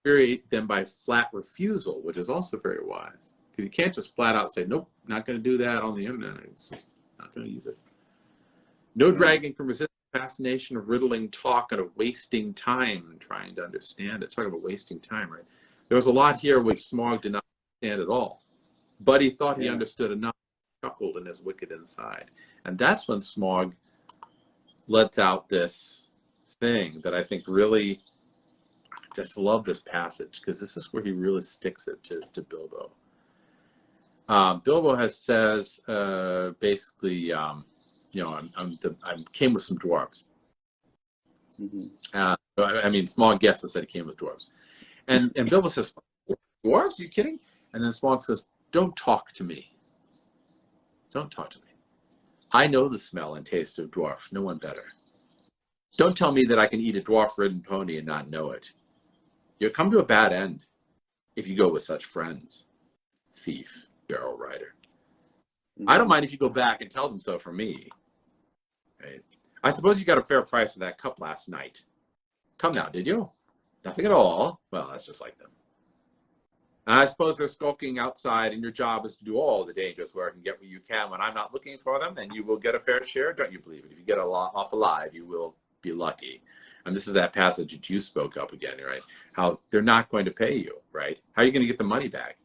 infuriate them by flat refusal, which is also very wise. Because you can't just flat out say, nope, not going to do that on the internet. It's just not going to use it. No dragon can resist the fascination of riddling talk and of wasting time and trying to understand it. Talk about wasting time, right? There was a lot here which Smaug did not understand at all. But he thought he understood enough, chuckled in his wicked inside. And that's when Smaug lets out this thing that I think really, just love this passage, because this is where he really sticks it to Bilbo. Bilbo says, basically, I came with some dwarves. Smaug guesses that he came with dwarves. And Bilbo says, dwarves? Are you kidding? And then Smaug says, don't talk to me. Don't talk to me. I know the smell and taste of dwarf, no one better. Don't tell me that I can eat a dwarf-ridden pony and not know it. You'll come to a bad end if you go with such friends. Thief, barrel rider. I don't mind if you go back and tell them so from me. Right? I suppose you got a fair price for that cup last night. Come now, did you? Nothing at all? Well, that's just like them. And I suppose they're skulking outside, and your job is to do all the dangerous work and get what you can when I'm not looking for them, and you will get a fair share. Don't you believe it? If you get off alive, you will be lucky. And this is that passage that you spoke up again, right? How they're not going to pay you, right? How are you going to get the money back?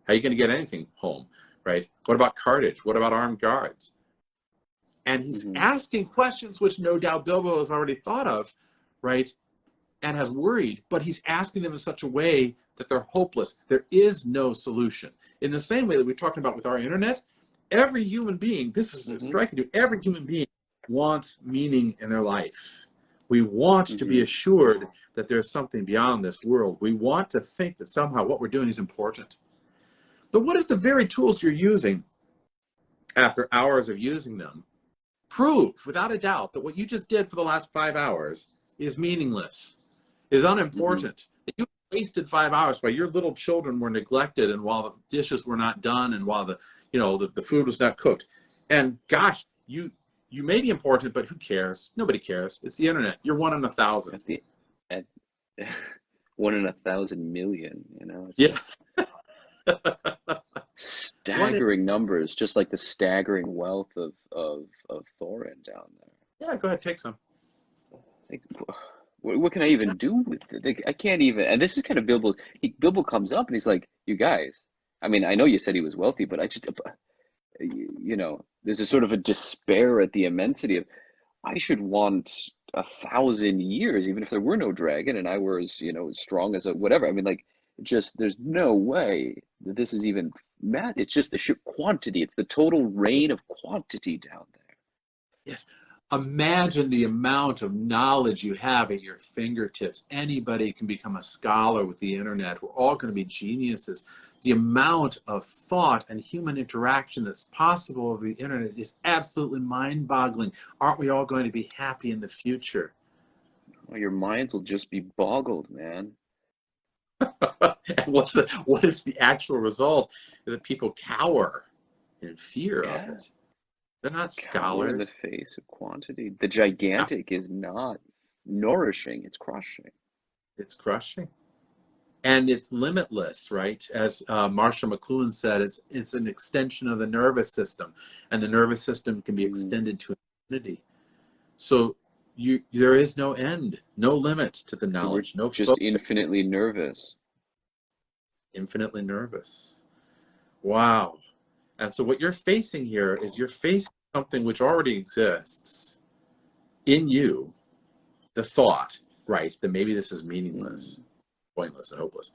How are you going to get anything home, right? What about cartage? What about armed guards? And he's asking questions which no doubt Bilbo has already thought of, right? And has worried, but he's asking them in such a way that they're hopeless. There is no solution. In the same way that we're talking about with our internet, every human being, this is striking to every human being wants meaning in their life. We want to be assured that there's something beyond this world. We want to think that somehow what we're doing is important. But what if the very tools you're using, after hours of using them, prove without a doubt that what you just did for the last 5 hours is meaningless, is unimportant, that you wasted 5 hours while your little children were neglected and while the dishes were not done and while the food was not cooked. And gosh, you may be important, but who cares? Nobody cares. It's the internet. You're 1 in 1,000. At 1 in 1,000 million, you know? Yeah. Staggering numbers, just like the staggering wealth of Thorin down there. Yeah, go ahead, take some. Like, what can I even do with it? Like, I can't even. And this is kind of Bilbo. Bilbo comes up and he's like, "You guys. I mean, I know you said he was wealthy, but I just, there's a sort of a despair at the immensity of, I should want 1,000 years, even if there were no dragon and I were as strong as a whatever. I mean, like, just there's no way that this is even mad. It's just the sheer quantity. It's the total reign of quantity down there. Yes. Imagine the amount of knowledge you have at your fingertips. Anybody can become a scholar with the internet. We're all going to be geniuses. The amount of thought and human interaction that's possible over the internet is absolutely mind-boggling. Aren't we all going to be happy in the future? Well, your minds will just be boggled, man. And what is the actual result? Is that people cower in fear of it. They're not scholars. In the face of quantity. The gigantic is not nourishing, it's crushing. It's crushing. And it's limitless, right? As Marshall McLuhan said, it's an extension of the nervous system. And the nervous system can be extended to infinity. So there is no end, no limit to the knowledge. So just infinitely nervous. Infinitely nervous. Wow. And so what you're facing here is you're facing something which already exists in you, the thought, right, that maybe this is meaningless, pointless, and hopeless.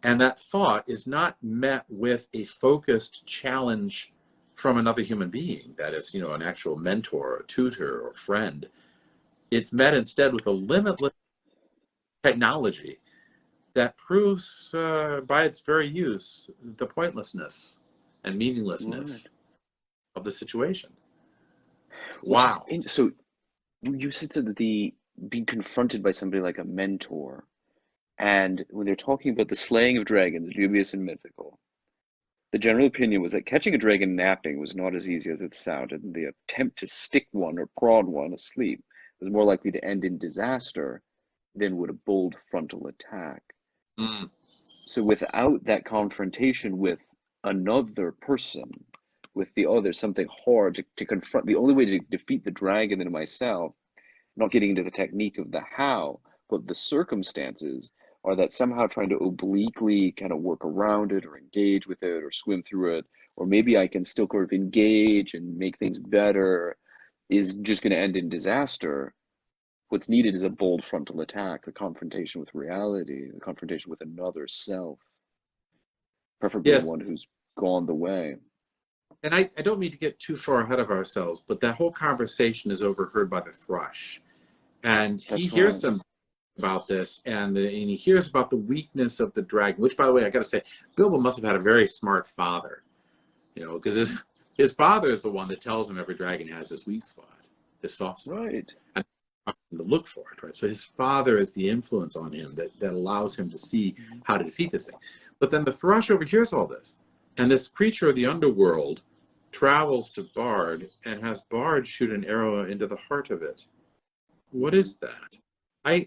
And that thought is not met with a focused challenge from another human being, that is, an actual mentor, or tutor, or friend. It's met instead with a limitless technology that proves by its very use the pointlessness and meaninglessness of the situation. Wow. So you said that being confronted by somebody like a mentor, and when they're talking about the slaying of dragons, dubious and mythical, the general opinion was that catching a dragon napping was not as easy as it sounded, and the attempt to stick one or prod one asleep was more likely to end in disaster than would a bold frontal attack. So without that confrontation with another person, with the other, something hard to confront, the only way to defeat the dragon in myself, not getting into the technique of the how, but the circumstances, are that somehow trying to obliquely kind of work around it or engage with it or swim through it, or maybe I can still sort of engage and make things better, is just going to end in disaster. What's needed is a bold frontal attack, the confrontation with reality, the confrontation with another self, preferably one who's gone the way. And I don't mean to get too far ahead of ourselves, but that whole conversation is overheard by the thrush. And he hears some about this, and he hears about the weakness of the dragon, which, by the way, I got to say, Bilbo must have had a very smart father, because his father is the one that tells him every dragon has his weak spot, his soft spot. Right. And to look for it, right? So his father is the influence on him that allows him to see how to defeat this thing. But then the thrush overhears all this. And this creature of the underworld travels to Bard and has Bard shoot an arrow into the heart of it. What is that? I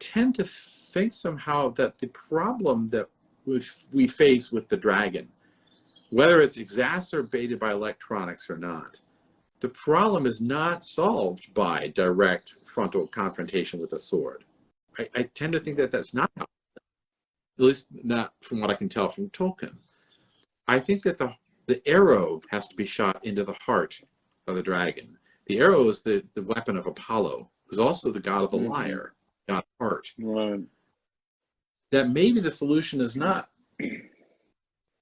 tend to think somehow that the problem that which we face with the dragon, whether it's exacerbated by electronics or not, the problem is not solved by direct frontal confrontation with a sword. I tend to think that that's not how, at least not from what I can tell from Tolkien. I think that the arrow has to be shot into the heart of the dragon. The arrow is the weapon of Apollo, who's also the god of the lyre, god of art. Right. That maybe the solution is not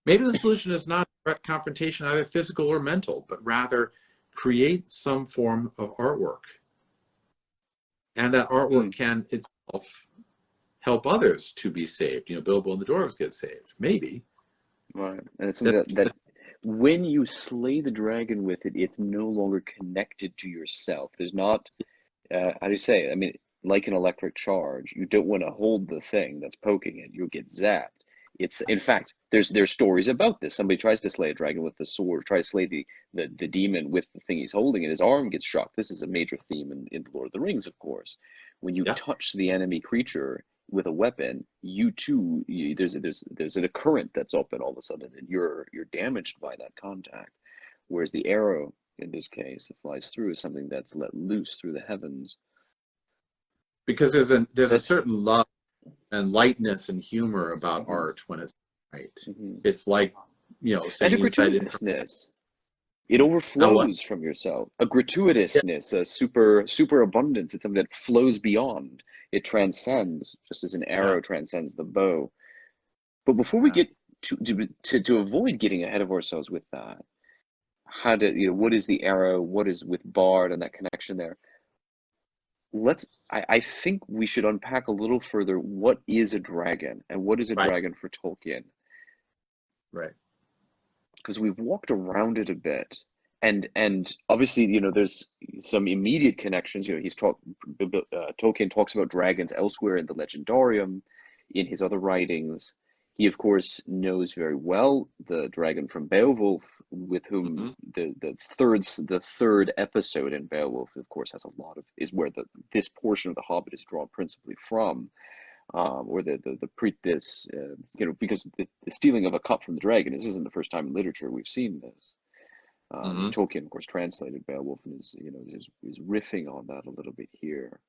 direct confrontation, either physical or mental, but rather create some form of artwork. And that artwork can itself help others to be saved. You know, Bilbo and the dwarves get saved. Maybe. Right. And it's something that when you slay the dragon with it, it's no longer connected to yourself. There's not, how do you say it? I mean, like an electric charge, you don't want to hold the thing that's poking it. You'll get zapped. It's, in fact, there's stories about this. Somebody tries to slay a dragon with the sword, tries to slay the demon with the thing he's holding, and his arm gets shocked. This is a major theme in Lord of the Rings, of course. When you touch the enemy creature with a weapon, you too, there's a current that's open all of a sudden, and you're damaged by that contact. Whereas the arrow, in this case, it flies through, is something that's let loose through the heavens. Because there's a certain love and lightness and humor about art when it's right. It's like, you know, saying and a gratuitousness. It overflows from yourself. A gratuitousness, a super abundance. It's something that flows beyond. It transcends, just as an arrow transcends the bow. But before we get to avoid getting ahead of ourselves with that, how to, you know, what is the arrow? What is with Bard and that connection there? I think we should unpack a little further what is a dragon and what is a dragon for Tolkien. Right. Because we've walked around it a bit, and obviously, you know, there's some immediate connections. You know, Tolkien talks about dragons elsewhere in the Legendarium, in his other writings. He, of course, knows very well the dragon from Beowulf, with whom the third episode in Beowulf, of course, has a lot of, is where this portion of the Hobbit is drawn principally from. Or you know, because the stealing of a cup from the dragon, this isn't the first time in literature we've seen this. Tolkien, of course, translated Beowulf and is riffing on that a little bit here.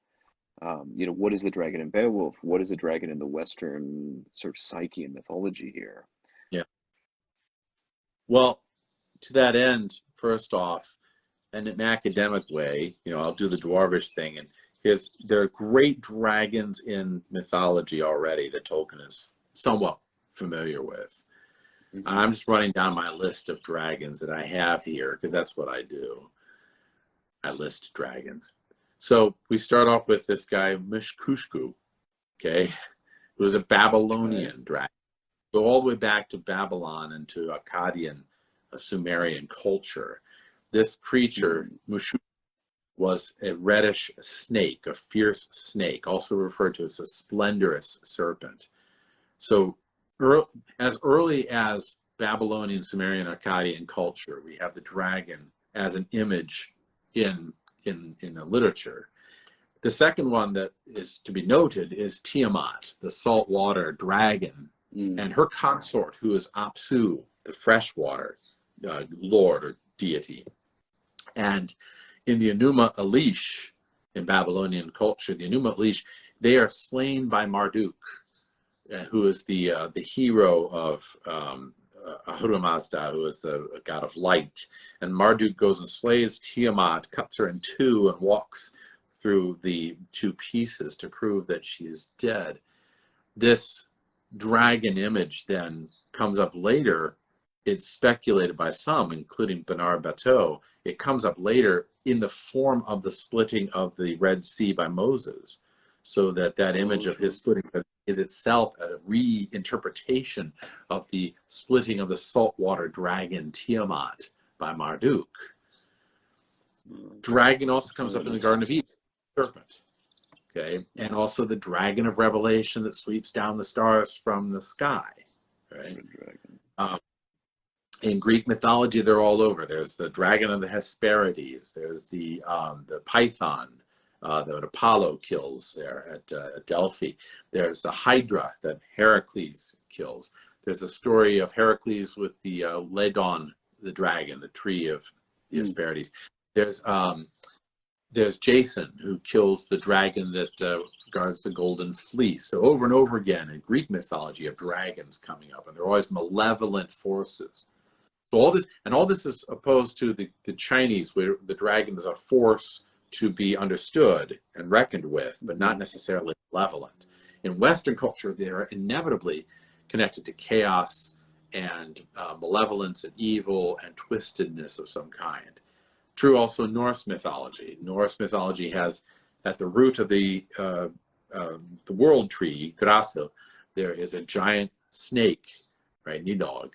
You know, what is the dragon in Beowulf? What is the dragon in the Western sort of psyche and mythology here? Yeah. Well, to that end, first off, in an academic way, you know, I'll do the dwarvish thing, and there are great dragons in mythology already that Tolkien is somewhat familiar with. I'm just running down my list of dragons that I have here because that's what I do. I list dragons. So we start off with this guy, Mishkushku, okay, who was a Babylonian dragon. Go all the way back to Babylon and to Akkadian, a Sumerian culture. This creature, Mishkushku, was a reddish snake, a fierce snake, also referred to as a splendorous serpent. So as early as Babylonian, Sumerian, Akkadian culture, we have the dragon as an image in the literature. The second one that is to be noted is Tiamat, the saltwater dragon, and her consort, who is Apsu, the freshwater lord or deity. And in the Enuma Elish, in Babylonian culture, the Enuma Elish, they are slain by Marduk, who is the hero of Ahura Mazda, who is a god of light. And Marduk goes and slays Tiamat, cuts her in two, and walks through the two pieces to prove that she is dead. This dragon image then comes up later. It's speculated by some, including Bernard Bateau. It comes up later in the form of the splitting of the Red Sea by Moses, so that image of his splitting is itself a reinterpretation of the splitting of the saltwater dragon Tiamat by Marduk. Dragon also comes up in the Garden of Eden, serpent. Okay, and also the dragon of Revelation that sweeps down the stars from the sky. Right. In Greek mythology, they're all over. There's the dragon of the Hesperides. There's the python, that Apollo kills there at Delphi. There's the Hydra that Heracles kills. There's a story of Heracles with the Ledon, the dragon, the tree of the Hesperides. There's Jason, who kills the dragon that guards the golden fleece. So over and over again in Greek mythology, you have dragons coming up, and they're always malevolent forces. So all this is opposed to the Chinese, where the dragon is a force to be understood and reckoned with, but not necessarily malevolent. In Western culture, they are inevitably connected to chaos and malevolence and evil and twistedness of some kind. True also in Norse mythology. Norse mythology has, at the root of the world tree, Yggdrasil, there is a giant snake, right, Nidhogg.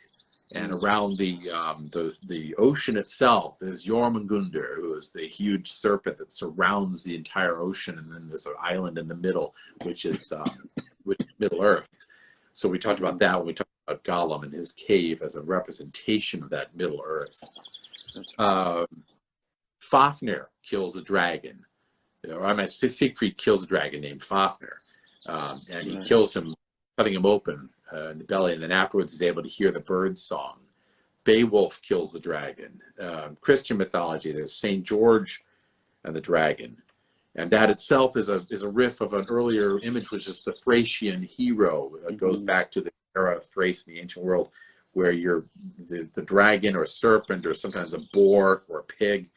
And around the ocean itself is Jormungandr, who is the huge serpent that surrounds the entire ocean, and then there's an island in the middle, which is Middle Earth. So we talked about that when we talked about Gollum and his cave as a representation of that Middle Earth. Fafnir kills a dragon. Siegfried kills a dragon named Fafnir, and he kills him, cutting him open in the belly, and then afterwards he's able to hear the bird song. Beowulf kills the dragon. Christian mythology, there's Saint George and the dragon, and that itself is a riff of an earlier image, which is the Thracian hero. It goes back to the era of Thrace in the ancient world, where the dragon or serpent or sometimes a boar or a pig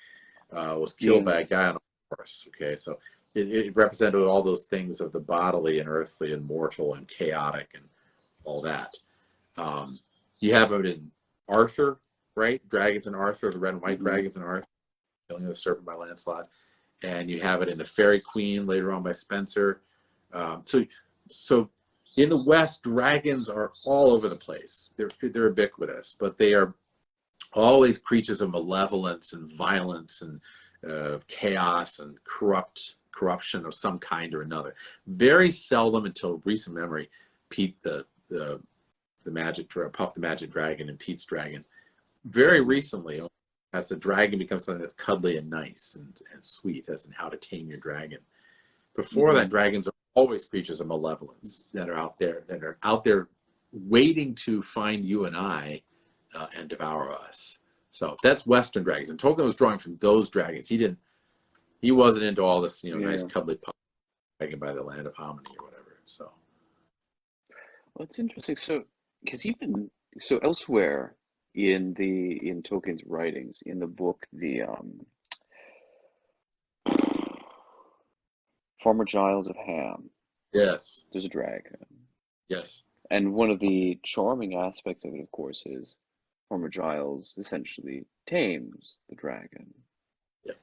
was killed by a guy on a horse. Okay, so it represented all those things of the bodily and earthly and mortal and chaotic and all that. You have it in Arthur, right? Dragons in Arthur, the red and white dragons in Arthur, killing the serpent by Lancelot. And you have it in the Fairy Queen later on by Spenser. So in the West, dragons are all over the place. They're ubiquitous, but they are always creatures of malevolence and violence and chaos and corruption of some kind or another. Very seldom, until recent memory, Pete the Puff the Magic Dragon and Pete's Dragon. Very recently, as the dragon becomes something that's cuddly and nice and sweet, as in How to Tame Your Dragon. Before that, dragons are always creatures of malevolence that are out there waiting to find you and I and devour us. So that's Western dragons, and Tolkien was drawing from those dragons. He wasn't into all this, nice cuddly pup dragon by the land of Harmony or whatever. So, well, it's interesting. So, because elsewhere in Tolkien's writings, in the book, the Farmer Giles of Ham, yes, there's a dragon. Yes, and one of the charming aspects of it, of course, is Farmer Giles essentially tames the dragon. Yeah.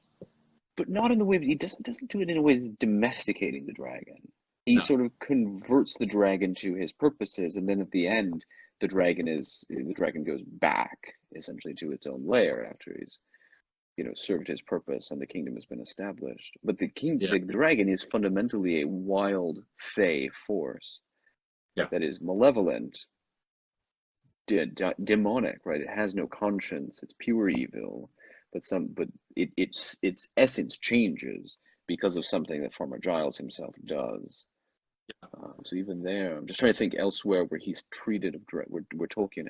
But not in the way that he doesn't do it in a way that's domesticating the dragon. He sort of converts the dragon to his purposes, and then at the end, the dragon goes back essentially to its own lair after he's served his purpose and the kingdom has been established. But the dragon is fundamentally a wild fey force that is malevolent, demonic, right? It has no conscience. It's pure evil, but its essence changes because of something that Farmer Giles himself does. So even there, I'm just trying to think elsewhere where he's treated where Tolkien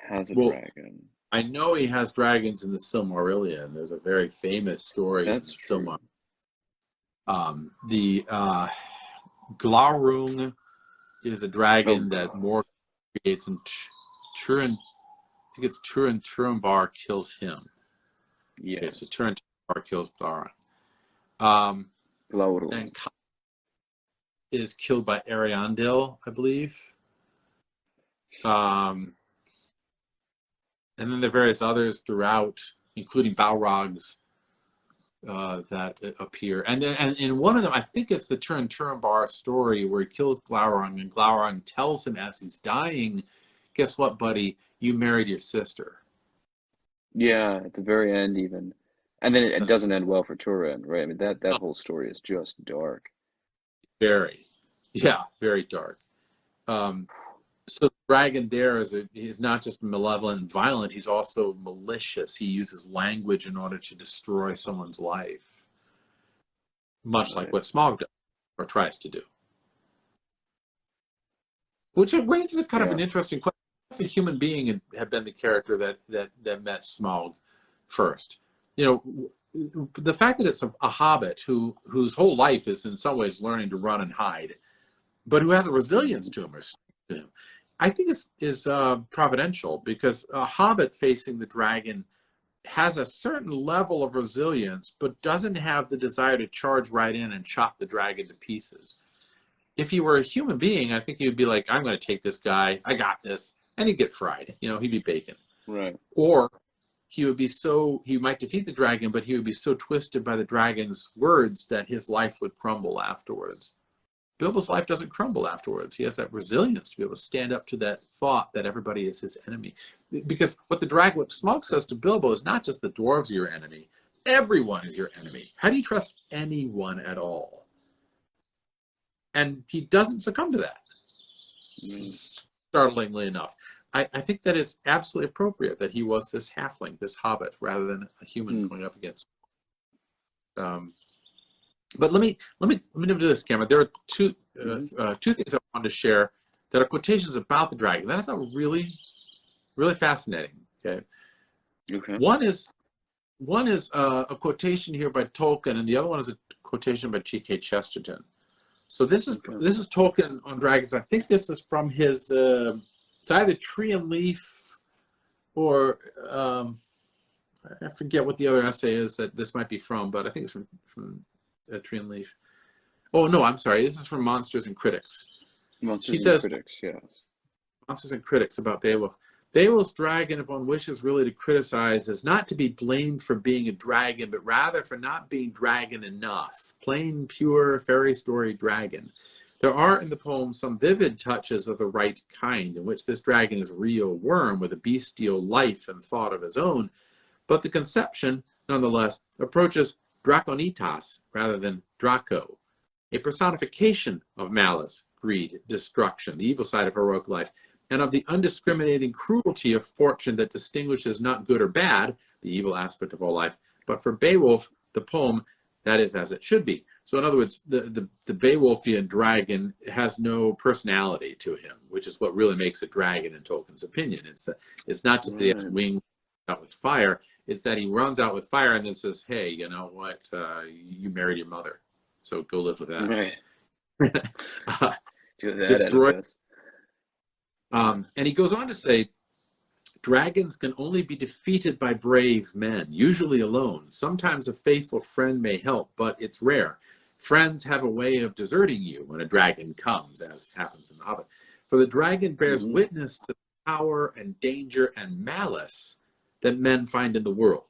has a dragon. I know he has dragons in the Silmarillion. There's a very famous story in the Silmarillion. The Glaurung is a dragon that Morgoth creates, and Turin-Turambar kills him. Yeah. Okay, so Turin-Turambar kills Glaurung. And is killed by Ariandel, I believe. And then there are various others throughout, including Balrogs, that appear. And in one of them, I think it's the Turin-Turambar story where he kills Glaurung, and Glaurung tells him as he's dying, "Guess what, buddy? You married your sister." Yeah, at the very end even. And then it doesn't end well for Turin, right? I mean, that whole story is just dark. Very dark. So the dragon there is not just malevolent and violent, he's also malicious. He uses language in order to destroy someone's life. much like what Smaug does or tries to do. Which raises a kind of an interesting question. If a human being had been the character that met Smaug first, you know, the fact that it's a hobbit whose whole life is in some ways learning to run and hide, but who has a resilience to him, I think is providential, because a hobbit facing the dragon has a certain level of resilience, but doesn't have the desire to charge right in and chop the dragon to pieces. If he were a human being, I think he would be like, I'm going to take this guy, I got this, and he'd get fried. You know, he'd be bacon. Right. Or he might defeat the dragon, but he would be so twisted by the dragon's words that his life would crumble afterwards. Bilbo's life doesn't crumble afterwards. He has that resilience to be able to stand up to that thought that everybody is his enemy. Because what Smaug says to Bilbo is not just the dwarves are your enemy. Everyone is your enemy. How do you trust anyone at all? And he doesn't succumb to that, startlingly enough. I think that it's absolutely appropriate that he was this halfling, this hobbit, rather than a human going up against. But let me do this, Cameron. There are two things I wanted to share that are quotations about the dragon that I thought were really, really fascinating. Okay. One is a quotation here by Tolkien, and the other one is a quotation by G.K. Chesterton. So this is Tolkien on dragons. I think this is from his. It's either Tree and Leaf, or I forget what the other essay is that this might be from, but I think it's from Tree and Leaf. Oh no, I'm sorry. This is from Monsters and Critics. Monsters and Critics, yes. Monsters and Critics about Beowulf. Beowulf's dragon, if one wishes really to criticize, is not to be blamed for being a dragon, but rather for not being dragon enough. Plain, pure, fairy story dragon. There are in the poem some vivid touches of the right kind, in which this dragon is a real worm with a bestial life and thought of his own, but the conception, nonetheless, approaches Drakonitas rather than Draco, a personification of malice, greed, destruction, the evil side of heroic life, and of the undiscriminating cruelty of fortune that distinguishes not good or bad, the evil aspect of all life, but for Beowulf, the poem, that is as it should be. So in other words, the Beowulfian dragon has no personality to him, which is what really makes a dragon in Tolkien's opinion. It's not just that he has wings out with fire, it's that he runs out with fire and then says, hey, you know what, you married your mother, so go live with that. Right. Destroy. And he goes on to say, dragons can only be defeated by brave men, usually alone. Sometimes a faithful friend may help, but it's rare. Friends have a way of deserting you when a dragon comes, as happens in The Hobbit. For the dragon bears witness to the power and danger and malice that men find in the world.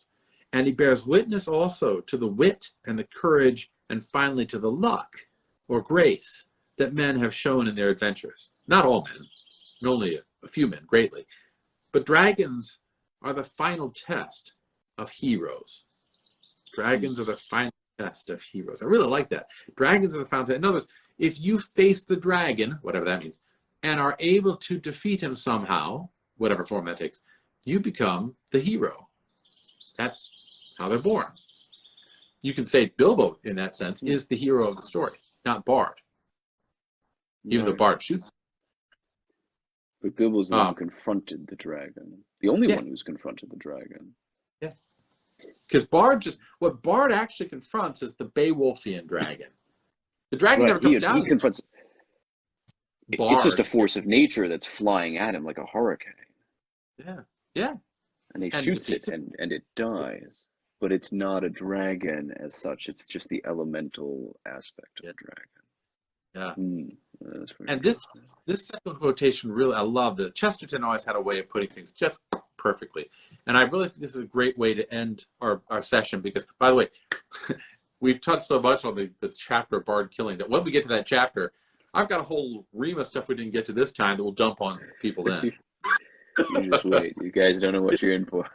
And he bears witness also to the wit and the courage and finally to the luck or grace that men have shown in their adventures. Not all men, and only a few men greatly. But dragons are the final test of heroes. Dragons are the final test of heroes. I really like that. Dragons are the final test. In other words, if you face the dragon, whatever that means, and are able to defeat him somehow, whatever form that takes, you become the hero. That's how they're born. You can say Bilbo, in that sense, is the hero of the story, not Bard. Even though Bard shoots. But Bilbo's the one who confronted the dragon. The only one who's confronted the dragon. Yeah. Because what Bard actually confronts is the Beowulfian dragon. The dragon never comes down. He confronts. It's just a force of nature that's flying at him like a hurricane. Yeah. Yeah. And he shoots it and it dies. But it's not a dragon as such. It's just the elemental aspect of the dragon. Yeah. And this second quotation, really, I love that. Chesterton always had a way of putting things just perfectly. And I really think this is a great way to end our session because, by the way, we've touched so much on the chapter of Bard killing that when we get to that chapter, I've got a whole ream of stuff we didn't get to this time that we'll dump on people then. You just wait. You guys don't know what you're in for.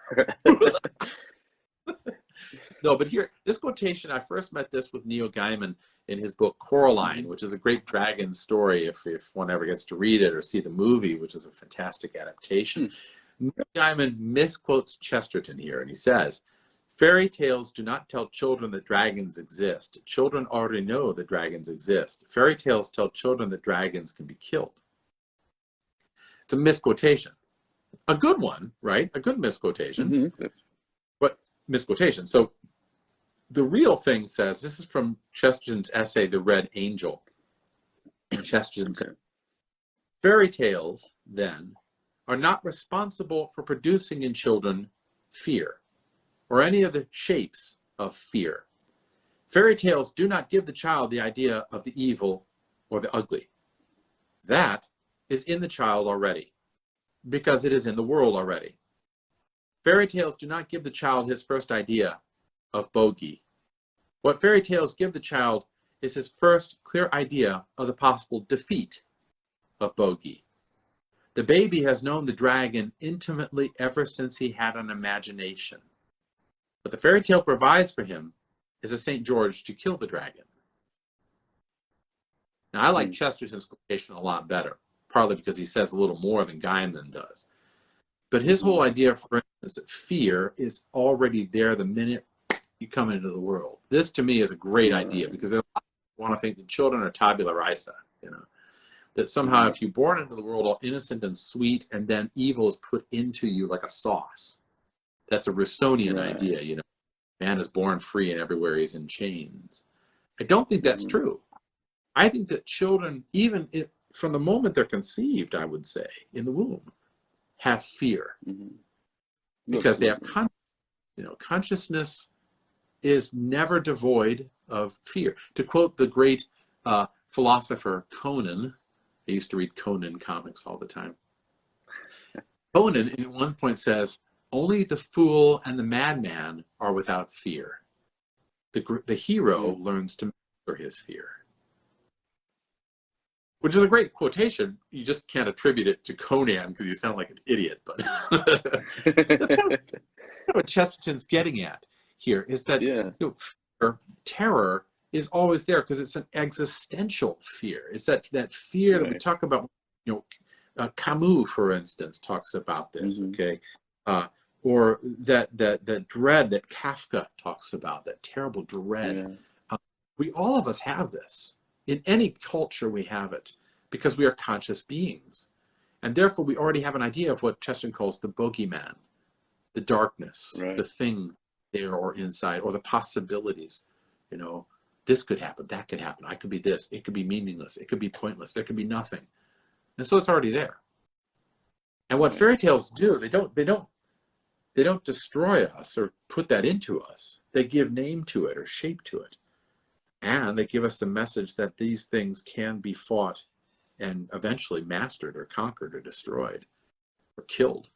No, but here, this quotation, I first met this with Neil Gaiman in his book Coraline, which is a great dragon story if one ever gets to read it or see the movie, which is a fantastic adaptation. Neil Gaiman misquotes Chesterton here, and he says, Fairy tales do not tell children that dragons exist. Children already know that dragons exist. Fairy tales tell children that dragons can be killed. It's a misquotation. A good one, right? A good misquotation. Mm-hmm. But misquotation. So the real thing says, this is from Chesterton's essay, The Red Angel. Chesterton said, fairy tales, then, are not responsible for producing in children fear, or any of the shapes of fear. Fairy tales do not give the child the idea of the evil or the ugly. That is in the child already, because it is in the world already. Fairy tales do not give the child his first idea of bogey. What fairy tales give the child is his first clear idea of the possible defeat of bogey. The baby has known the dragon intimately ever since he had an imagination. What the fairy tale provides for him is a St. George to kill the dragon. Now, I like Chesterton's quotation a lot better, partly because he says a little more than Gaiman does. But his whole idea, for instance, that fear is already there the minute you come into the world. This, to me, is a great idea, because there are a lot of people want to think that children are tabula rasa, you know, that somehow if you're born into the world all innocent and sweet, and then evil is put into you like a sauce. That's a Rousseauian idea, you know. Man is born free and everywhere he's in chains. I don't think that's true. I think that children, even if, from the moment they're conceived, I would say, in the womb, have fear. Because they have consciousness is never devoid of fear. To quote the great philosopher Conan, I used to read Conan comics all the time. Conan, at one point, says, only the fool and the madman are without fear. The hero learns to master his fear. Which is a great quotation. You just can't attribute it to Conan because you sound like an idiot. But that's kind of what Chesterton's getting at here, is that fear, terror is always there because it's an existential fear. It's that fear that we talk about. You know, Camus, for instance, talks about this. Okay. Or that dread that Kafka talks about, that terrible dread. We, all of us, have this. In any culture we have it, because we are conscious beings. And therefore we already have an idea of what Chesterton calls the bogeyman, the darkness, the thing there or inside, or the possibilities. You know, this could happen, that could happen, I could be this, it could be meaningless, it could be pointless, there could be nothing. And so it's already there. And what fairy tales do, they don't destroy us or put that into us. They give name to it or shape to it. And they give us the message that these things can be fought and eventually mastered or conquered or destroyed or killed.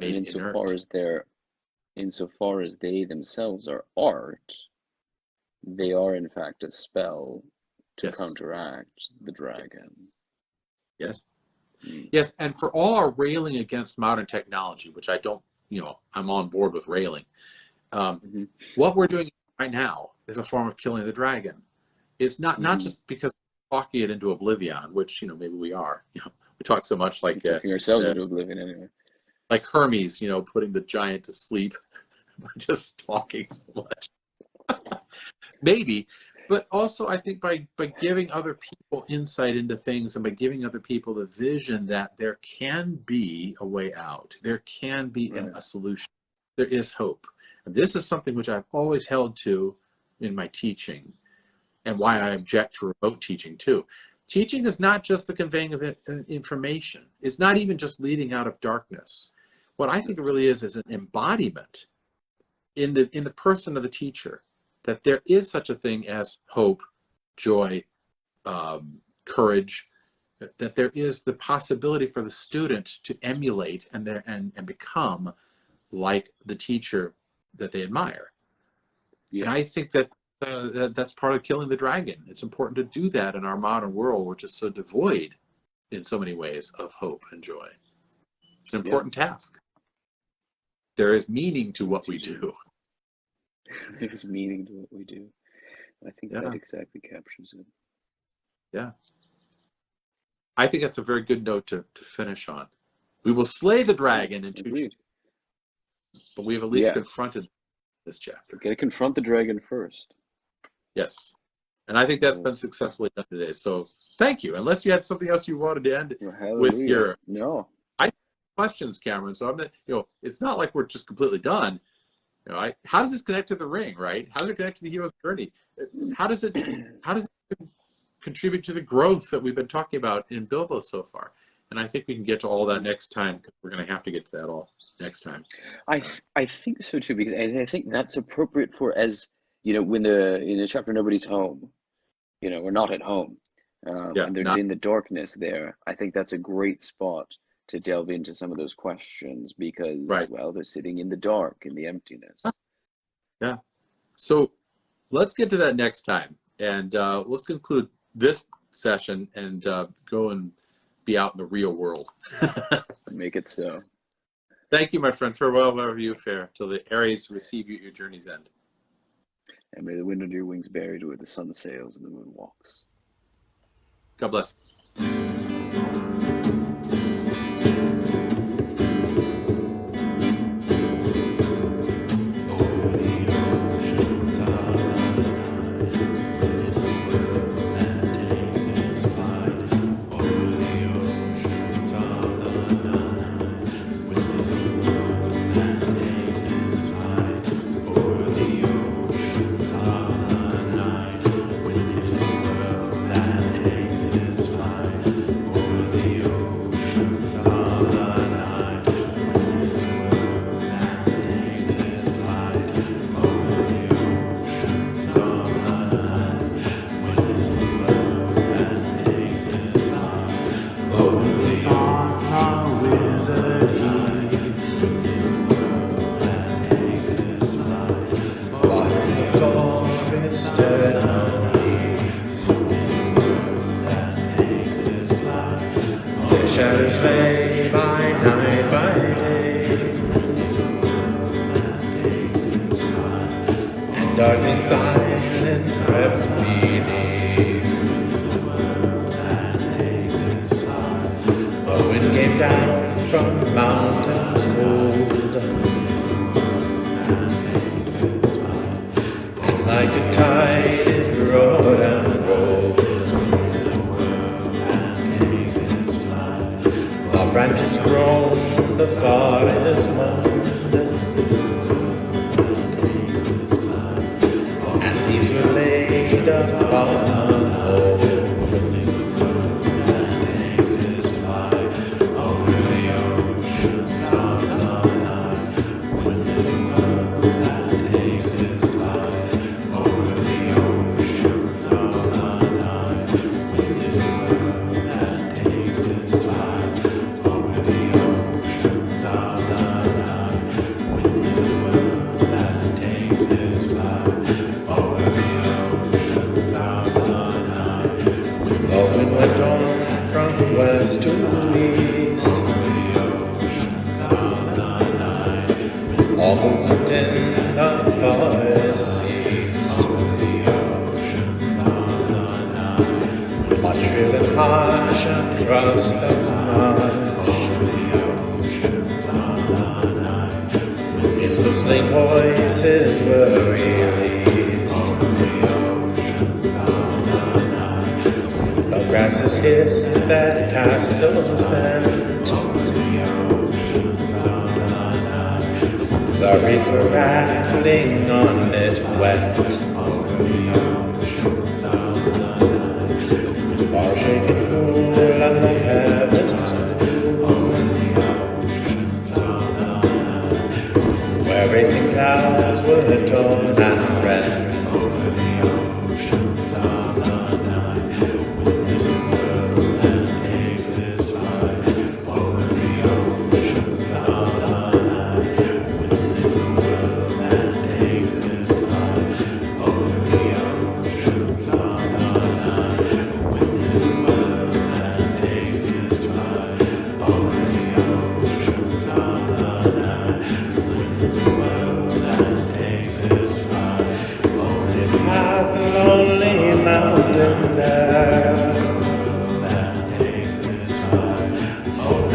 And insofar as they themselves are art, they are in fact a spell to counteract the dragon. Yes. Yes, and for all our railing against modern technology, which I don't, you know, I'm on board with railing. What we're doing right now is a form of killing the dragon. It's not just because we're talking it into oblivion, which, you know, maybe we are. You know, we talk so much like talking ourselves into oblivion anyway. Like Hermes, you know, putting the giant to sleep by just talking so much. Maybe, but also I think by giving other people insight into things and by giving other people the vision that there can be a way out, there can be a solution, there is hope. And this is something which I've always held to in my teaching, and why I object to remote teaching too. Teaching is not just the conveying of information. It's not even just leading out of darkness. What I think it really is an embodiment in the person of the teacher, that there is such a thing as hope, joy, courage, that there is the possibility for the student to emulate and become like the teacher that they admire. And I think that that's part of killing the dragon. It's important to do that in our modern world, which is so devoid in so many ways of hope and joy. It's an important task. There is meaning to what we do. There's meaning to what we do. I think that exactly captures it. Yeah. I think that's a very good note to finish on. We will slay the dragon in 2 chapters, but we have at least confronted this chapter. Got to confront the dragon first. Yes. And I think that's been successfully done today. So thank you. Unless you had something else you wanted to end with your questions, Cameron. So I'm not, it's not like we're just completely done. How does this connect to the ring, right? How does it connect to the hero's journey? How does it contribute to the growth that we've been talking about in Bilbo so far? And I think we can get to all that next time, because we're going to have to get to that all next time. I think so too, because I think that's appropriate for, as when in the chapter nobody's home, we're not at home, and they're in the darkness there. I think that's a great spot to delve into some of those questions, because well, they're sitting in the dark, in the emptiness. Yeah. So let's get to that next time, and let's conclude this session and go and be out in the real world. Make it so. Thank you, my friend. Farewell, wherever you fare, till the Ares receive you at your journey's end. And may the wind under your wings bear you where the sun sails and the moon walks. God bless. Shadows fade by night, by day, and darkening silence crept beneath. The wind came down from mountains cold, and like a tide it roared and rolled. Branches grown, the forest moaned, and leaves were laid upon the hold. West to east, all the wind in the forest ceased. Much shrill and harsh across the marsh, his whistling voices were released. The grasses hissed that castles bent, the reeds were rattling on it wet. All shaken cool and the heavens cool, where racing clouds were torn and rent.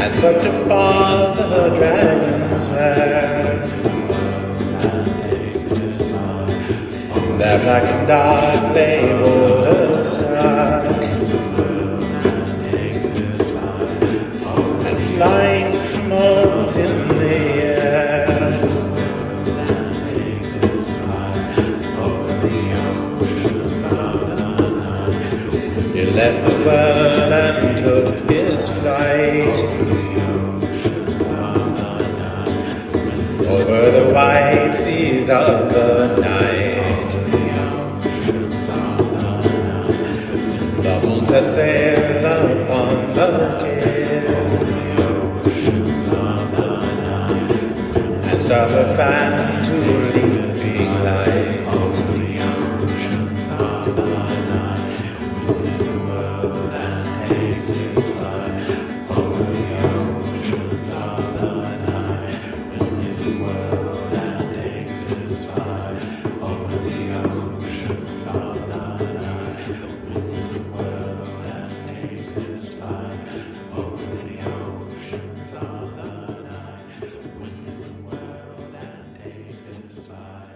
And swept upon the dragon's hair. Their black and dark they border stark, and flying smokes in the air. He left the world and took his flight over the wide seas of the night. The moons had sailed upon the gale, and stars were fanned to leaping light. Fly